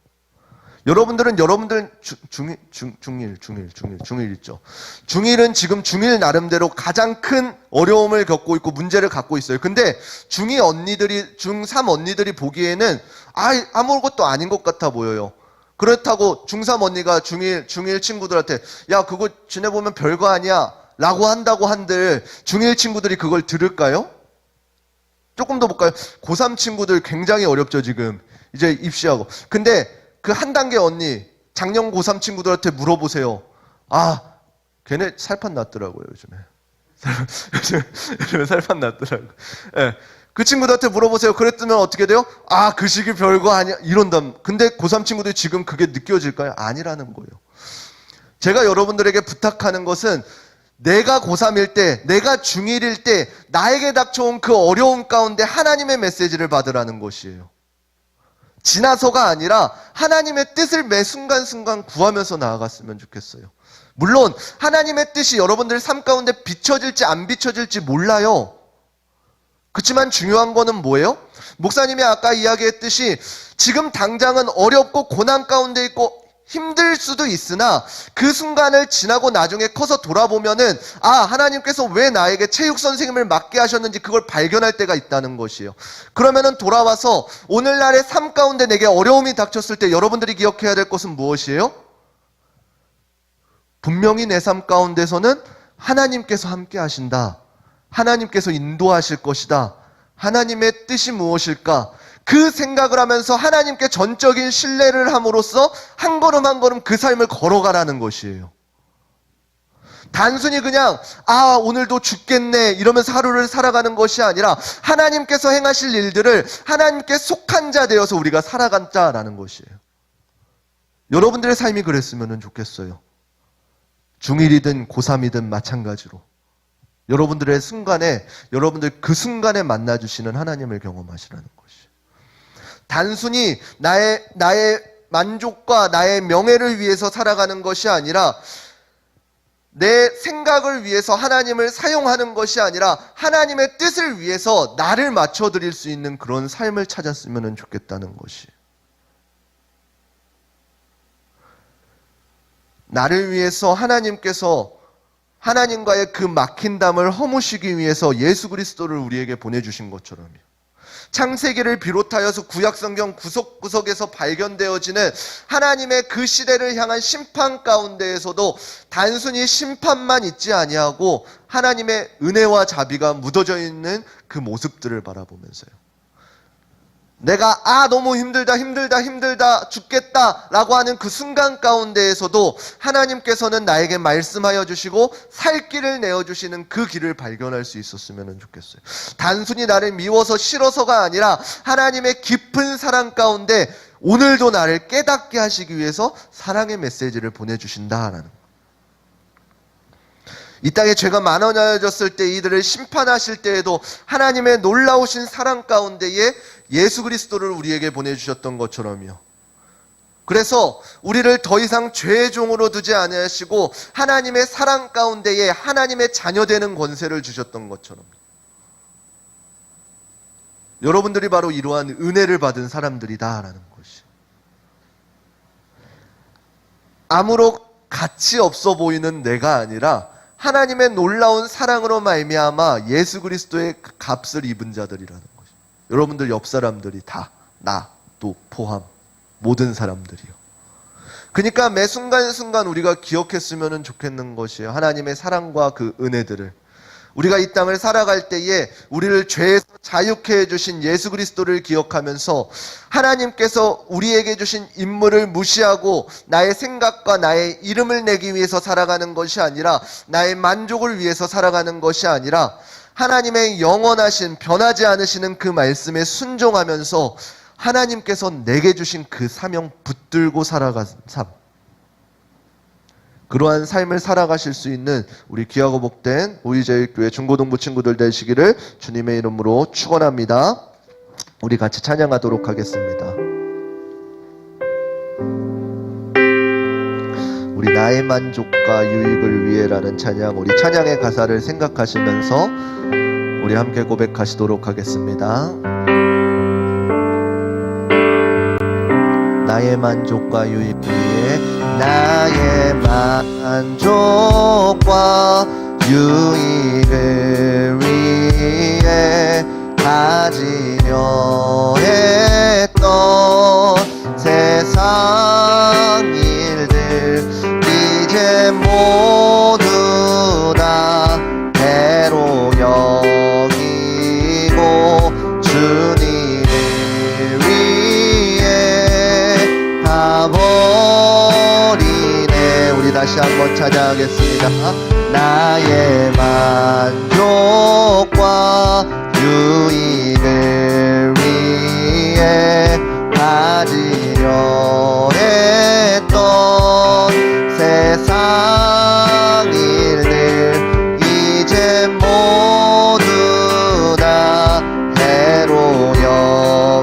여러분들 중1 있죠. 중1은 지금 중1 나름대로 가장 큰 어려움을 겪고 있고 문제를 갖고 있어요. 근데 중2 언니들이, 중3 언니들이 보기에는 아무것도 아닌 것 같아 보여요. 그렇다고 중3 언니가 중1 친구들한테 야, 그거 지내보면 별거 아니야 라고 한다고 한들 중1 친구들이 그걸 들을까요? 조금 더 볼까요? 고3 친구들 굉장히 어렵죠, 지금. 이제 입시하고. 근데 그 한 단계 언니, 작년 고3 친구들한테 물어보세요. 걔네 살판 났더라고요, 요즘에. 요즘에 살판 났더라고요. 네. 그 친구들한테 물어보세요. 그랬으면 어떻게 돼요? 그 시기 별거 아니야. 이런다. 근데 고3 친구들이 지금 그게 느껴질까요? 아니라는 거예요. 제가 여러분들에게 부탁하는 것은 내가 고3일 때, 내가 중1일 때 나에게 닥쳐온 그 어려움 가운데 하나님의 메시지를 받으라는 것이에요. 지나서가 아니라 하나님의 뜻을 매 순간순간 구하면서 나아갔으면 좋겠어요. 물론 하나님의 뜻이 여러분들 삶 가운데 비춰질지 안 비춰질지 몰라요. 그렇지만 중요한 거는 뭐예요? 목사님이 아까 이야기했듯이 지금 당장은 어렵고 고난 가운데 있고 힘들 수도 있으나 그 순간을 지나고 나중에 커서 돌아보면은 하나님께서 왜 나에게 체육 선생님을 맡게 하셨는지 그걸 발견할 때가 있다는 것이에요. 그러면은 돌아와서 오늘날의 삶 가운데 내게 어려움이 닥쳤을 때 여러분들이 기억해야 될 것은 무엇이에요? 분명히 내 삶 가운데서는 하나님께서 함께 하신다. 하나님께서 인도하실 것이다. 하나님의 뜻이 무엇일까? 그 생각을 하면서 하나님께 전적인 신뢰를 함으로써 한 걸음 한 걸음 그 삶을 걸어가라는 것이에요. 단순히 그냥 오늘도 죽겠네 이러면서 하루를 살아가는 것이 아니라 하나님께서 행하실 일들을 하나님께 속한 자 되어서 우리가 살아간다라는 것이에요. 여러분들의 삶이 그랬으면 좋겠어요. 중1이든 고3이든 마찬가지로 여러분들의 순간에 여러분들 그 순간에 만나주시는 하나님을 경험하시라는 것이에요. 단순히 나의 만족과 나의 명예를 위해서 살아가는 것이 아니라 내 생각을 위해서 하나님을 사용하는 것이 아니라 하나님의 뜻을 위해서 나를 맞춰드릴 수 있는 그런 삶을 찾았으면 좋겠다는 것이에요. 나를 위해서 하나님께서 하나님과의 그 막힌 담을 허무시기 위해서 예수 그리스도를 우리에게 보내주신 것처럼요. 창세기를 비롯하여서 구약성경 구석구석에서 발견되어지는 하나님의 그 시대를 향한 심판 가운데에서도 단순히 심판만 있지 아니하고 하나님의 은혜와 자비가 묻어져 있는 그 모습들을 바라보면서요. 내가 너무 힘들다 죽겠다 라고 하는 그 순간 가운데에서도 하나님께서는 나에게 말씀하여 주시고 살 길을 내어주시는 그 길을 발견할 수 있었으면 좋겠어요. 단순히 나를 미워서 싫어서가 아니라 하나님의 깊은 사랑 가운데 오늘도 나를 깨닫게 하시기 위해서 사랑의 메시지를 보내주신다라는 거예요. 이 땅에 죄가 많아졌을 때 이들을 심판하실 때에도 하나님의 놀라우신 사랑 가운데에 예수 그리스도를 우리에게 보내주셨던 것처럼요. 그래서 우리를 더 이상 죄의 종으로 두지 아니하시고 하나님의 사랑 가운데에 하나님의 자녀되는 권세를 주셨던 것처럼 여러분들이 바로 이러한 은혜를 받은 사람들이다라는 것이. 아무런 가치 없어 보이는 내가 아니라 하나님의 놀라운 사랑으로 말미암아 예수 그리스도의 값을 입은 자들이라는 것이. 여러분들 옆 사람들이 다 나도 포함 모든 사람들이요. 그러니까 매 순간순간 우리가 기억했으면 좋겠는 것이에요. 하나님의 사랑과 그 은혜들을. 우리가 이 땅을 살아갈 때에 우리를 죄에서 자유케 해주신 예수 그리스도를 기억하면서 하나님께서 우리에게 주신 임무를 무시하고 나의 생각과 나의 이름을 내기 위해서 살아가는 것이 아니라 나의 만족을 위해서 살아가는 것이 아니라 하나님의 영원하신 변하지 않으시는 그 말씀에 순종하면서 하나님께서 내게 주신 그 사명 붙들고 살아가는 삶, 그러한 삶을 살아가실 수 있는 우리 귀하고 복된 오이제일교회 중고등부 친구들 되시기를 주님의 이름으로 축원합니다. 우리 같이 찬양하도록 하겠습니다. 우리 나의 만족과 유익을 위해라는 찬양, 우리 찬양의 가사를 생각하시면서 우리 함께 고백하시도록 하겠습니다. 나의 만족과 유익을 위해, 나의 만족과 유익을 위해 가지려 했던 세상 일들 이제 모두 다 배로 여기고 주님을 위해 가버리네. 우리 다시 한번 찬양하겠습니다. 나의 만족과 유익을 위해 가지려 했던 세상 일들 이제 모두 다 해로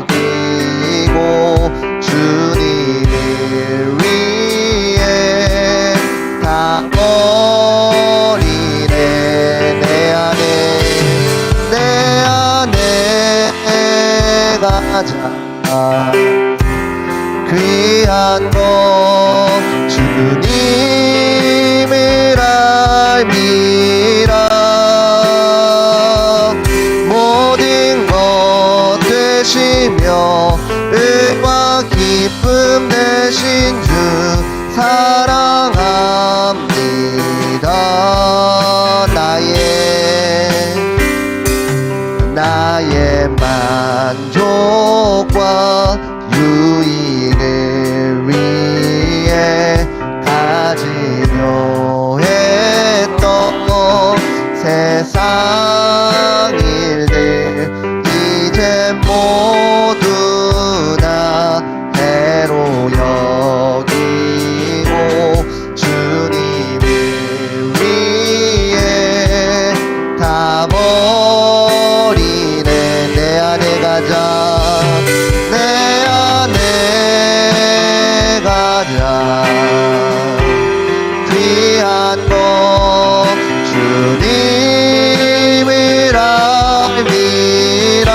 여기고 주님을 위해 다 버리네. 내 안에 가자. 귀한 것 주님을 알미라. 모든 것 되시며 의와 기쁨 되신 주 사랑합니다. 나의 만족과 유익을 위해 가지려 했던 세상 일들 이제 모두 다 해로 여기고 주님을 위해 다 버리네. 내 안에 가자. 내 안에 가자. 귀한 것 주님을 알미라.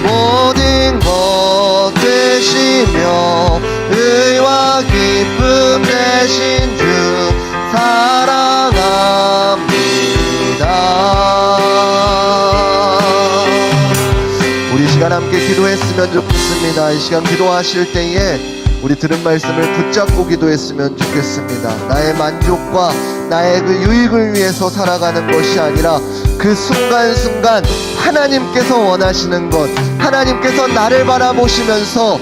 모든 것 되시며 의와 기쁨 되신 주 사랑합니다. 우리 시간 함께 기도했으면 좋겠습니다. 이 시간 기도하실 때에 우리 들은 말씀을 붙잡고 기도했으면 좋겠습니다. 나의 만족과 나의 그 유익을 위해서 살아가는 것이 아니라 그 순간순간 하나님께서 원하시는 것, 하나님께서 나를 바라보시면서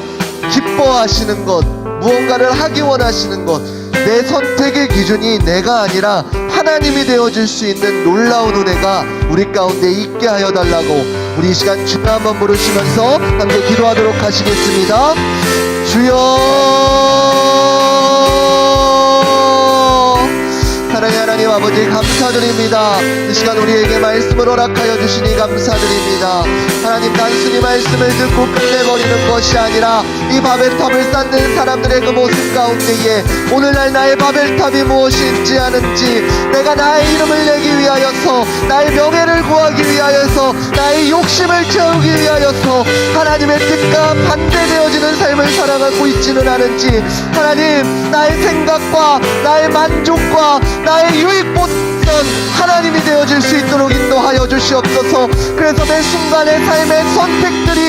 기뻐하시는 것, 무언가를 하기 원하시는 것, 내 선택의 기준이 내가 아니라 하나님이 되어줄 수 있는 놀라운 은혜가 우리 가운데 있게 하여 달라고 우리 이 시간 주여 한번 부르시면서 함께 기도하도록 하시겠습니다. 주여, 사랑의 하나님 아버지 감사드립니다. 이 시간 우리에게 말씀을 허락하여 주시니 감사드립니다. 하나님, 단순히 말씀을 듣고 끝내버리는 것이 아니라 이 바벨탑을 쌓는 사람들의 그 모습 가운데에 오늘날 나의 바벨탑이 무엇인지 아는지, 내가 나의 이름을 내기 위하여서, 나의 명예를 구하기 위하여서, 나의 욕심을 채우기 위하여서 하나님의 뜻과 반대되어지는 삶을 살아가고 있지는 않은지, 하나님, 나의 생각과 나의 만족과 나의 유익보다 하나님이 되어질 수 있도록 인도하여 주시옵소서. 그래서 매 순간의 삶의 선택들이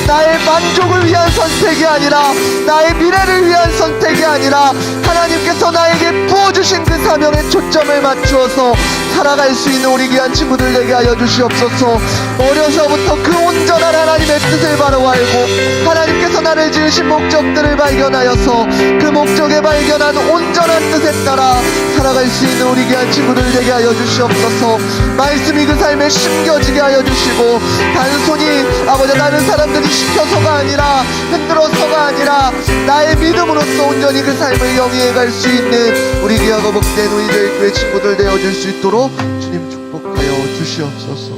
나의 만족을 위한 선택이 아니라, 나의 미래를 위한 선택이 아니라 하나님께서 나에게 부어주신 그 사명에 초점을 맞추어서 살아갈 수 있는 우리 귀한 친구들 되게 하여 주시옵소서. 어려서부터 그 온전한 하나님의 뜻을 바로 알고 하나님께서 나를 지으신 목적들을 발견하여서 그 목적에 발견한 온전한 뜻에 따라 살아갈 수 있는 우리 귀한 친구들 되게 하여 주시옵소서. 말씀이 그 삶에 심겨지게 하여 주시고, 단순히 아버지 다른 사람들이 시켜서가 아니라, 흔들어서가 아니라 나의 믿음으로써 온전히 그 삶을 영위해 갈 수 있는 우리 귀하고 복된 우리들 교회 친구들 되어줄 수 있도록 주님 축복하여 주시옵소서.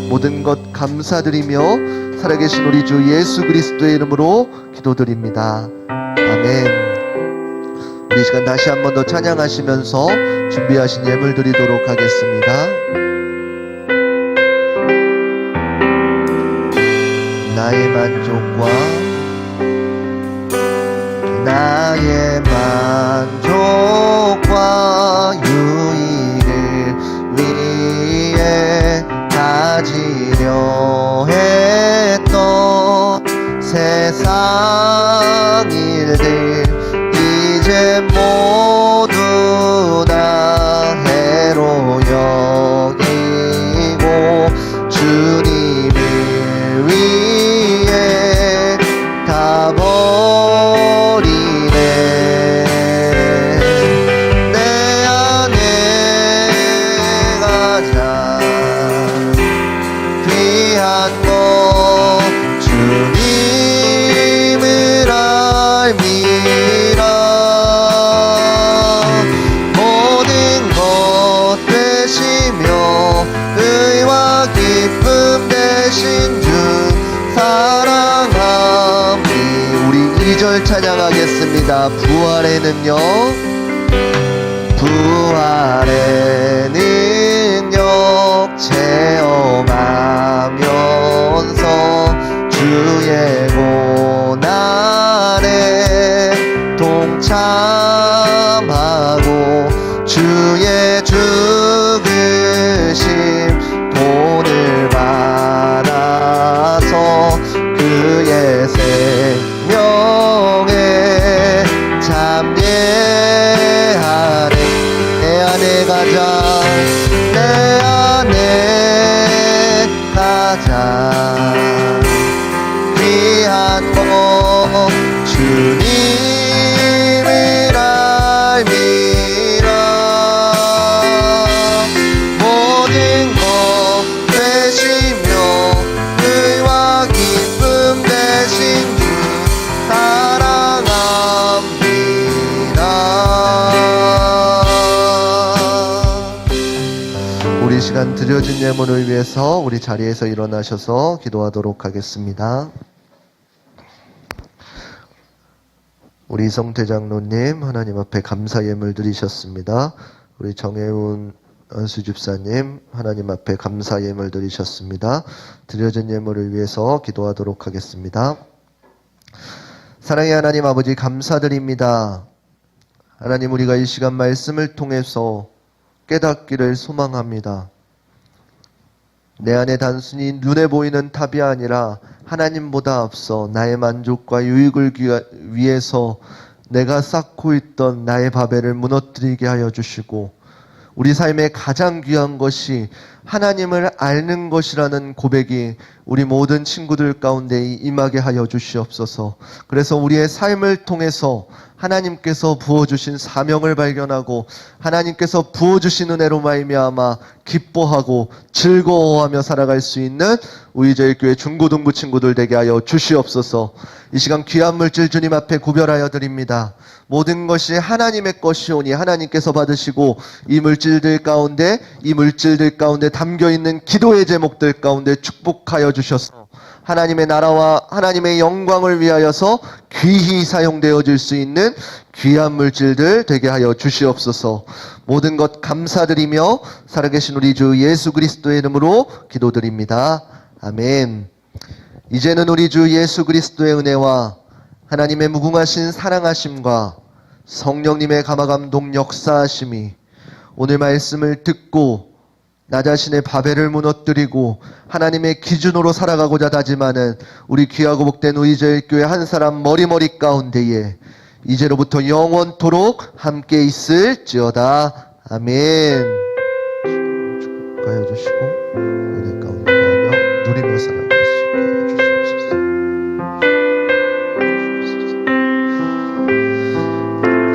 모든 것 감사드리며 살아계신 우리 주 예수 그리스도의 이름으로 기도드립니다. 아멘. 우리 시간 다시 한 번 더 찬양하시면서 준비하신 예물 드리도록 하겠습니다. 나의 만족과 나의 만족과 유익을 위해 가지려 했던 세상 일들 이제 모두 다 해로 여기고 주님을 위해 다 버리네. 능력 부활의 능력 체험하면서 주의 고난에 동참하고 주의 죽으심 돈을 받아서 그의 생명에 참여하네. 내 안에 가자 내 안에 가자 귀한 거 주님을 알미라. 모든 것 되시며 의와 기쁨 되신 주 사랑합니다. 우리 시간 드려진 예물을 위해서 우리 자리에서 일어나셔서 기도하도록 하겠습니다. 우리 이성태 장로님 하나님 앞에 감사 예물 드리셨습니다. 우리 정혜운 안수집사님 하나님 앞에 감사 예물 드리셨습니다. 드려진 예물을 위해서 기도하도록 하겠습니다. 사랑의 하나님 아버지 감사드립니다. 하나님 우리가 이 시간 말씀을 통해서 깨닫기를 소망합니다. 내 안에 단순히 눈에 보이는 탑이 아니라 하나님보다 앞서 나의 만족과 유익을 위해서 내가 쌓고 있던 나의 바벨을 무너뜨리게 하여 주시고 우리 삶의 가장 귀한 것이 하나님을 아는 것이라는 고백이 우리 모든 친구들 가운데 임하게 하여 주시옵소서. 그래서 우리의 삶을 통해서 하나님께서 부어주신 사명을 발견하고 하나님께서 부어주신 은혜로 말미암아 기뻐하고 즐거워하며 살아갈 수 있는 우리 저희 교회 중고등부 친구들 되게 하여 주시옵소서. 이 시간 귀한 물질 주님 앞에 구별하여 드립니다. 모든 것이 하나님의 것이오니 하나님께서 받으시고 이 물질들 가운데 담겨있는 기도의 제목들 가운데 축복하여 주셔서 하나님의 나라와 하나님의 영광을 위하여서 귀히 사용되어질 수 있는 귀한 물질들 되게 하여 주시옵소서. 모든 것 감사드리며 살아계신 우리 주 예수 그리스도의 이름으로 기도드립니다. 아멘. 이제는 우리 주 예수 그리스도의 은혜와 하나님의 무궁하신 사랑하심과 성령님의 감화감동 역사하심이 오늘 말씀을 듣고 나 자신의 바벨을 무너뜨리고 하나님의 기준으로 살아가고자 다짐하는 우리 귀하고 복된 우리 저일교회 한 사람 머리머리 가운데에 이제로부터 영원토록 함께 있을지어다. 아멘. 축복하여 주시고 은혜 가운데 하며 누리며 살아갈 수 있게 하여 주시옵소서.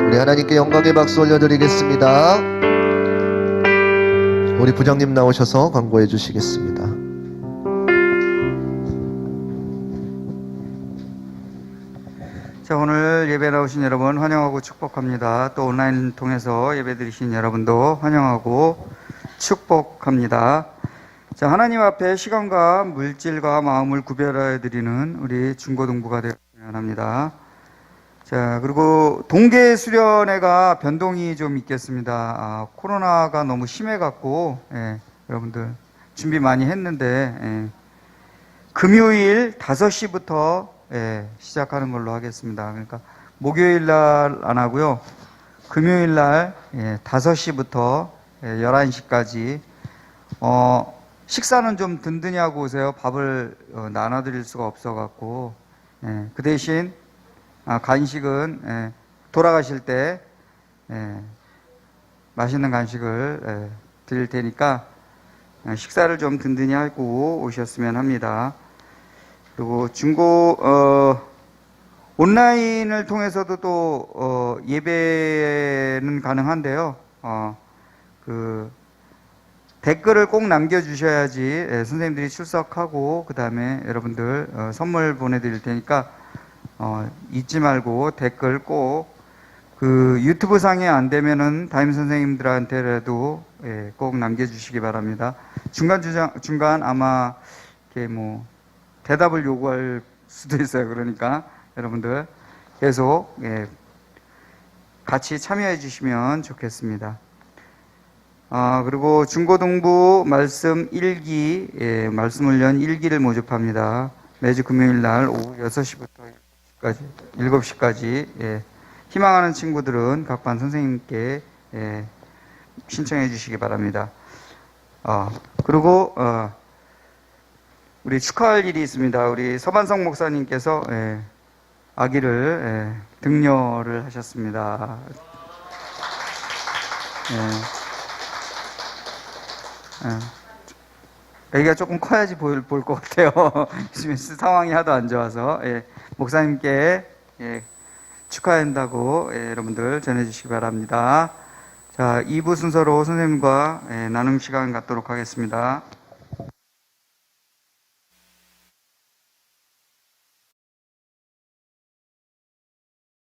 우리 하나님께 영광의 박수 올려드리겠습니다. 우리 부장님 나오셔서 광고해 주시겠습니다. 자, 오늘 예배 나오신 여러분 환영하고 축복합니다. 또 온라인 통해서 예배 드리신 여러분도 환영하고 축복합니다. 자, 하나님 앞에 시간과 물질과 마음을 구별하여 드리는 우리 중고등부가 되었으면 합니다. 자, 그리고 동계 수련회가 변동이 좀 있겠습니다. 코로나가 너무 심해갖고, 여러분들 준비 많이 했는데, 금요일 5시부터 시작하는 걸로 하겠습니다. 그러니까 목요일 날 안 하고요. 금요일 날 5시부터 11시까지, 식사는 좀 든든히 하고 오세요. 밥을 나눠드릴 수가 없어갖고, 그 대신 간식은 돌아가실 때 맛있는 간식을 드릴 테니까 식사를 좀 든든히 하고 오셨으면 합니다. 그리고 온라인을 통해서도 또 예배는 가능한데요. 댓글을 꼭 남겨주셔야지 선생님들이 출석하고 그 다음에 여러분들 선물 보내드릴 테니까 잊지 말고 댓글 꼭 유튜브 상에 안 되면은 담임 선생님들한테라도 꼭 남겨주시기 바랍니다. 중간 아마 이렇게 대답을 요구할 수도 있어요. 그러니까 여러분들 계속 같이 참여해 주시면 좋겠습니다. 그리고 중고등부 말씀 1기, 말씀 훈련 1기를 모집합니다. 매주 금요일 날 오후 6시부터 7시까지, 희망하는 친구들은 각 반 선생님께, 신청해 주시기 바랍니다. 그리고, 우리 축하할 일이 있습니다. 우리 서반성 목사님께서, 아기를, 등려를 하셨습니다. 아기가 조금 커야지 볼 것 같아요. 요즘에 상황이 하도 안 좋아서. 목사님께 축하한다고 여러분들 전해주시기 바랍니다. 자, 2부 순서로 선생님과 나눔 시간 갖도록 하겠습니다.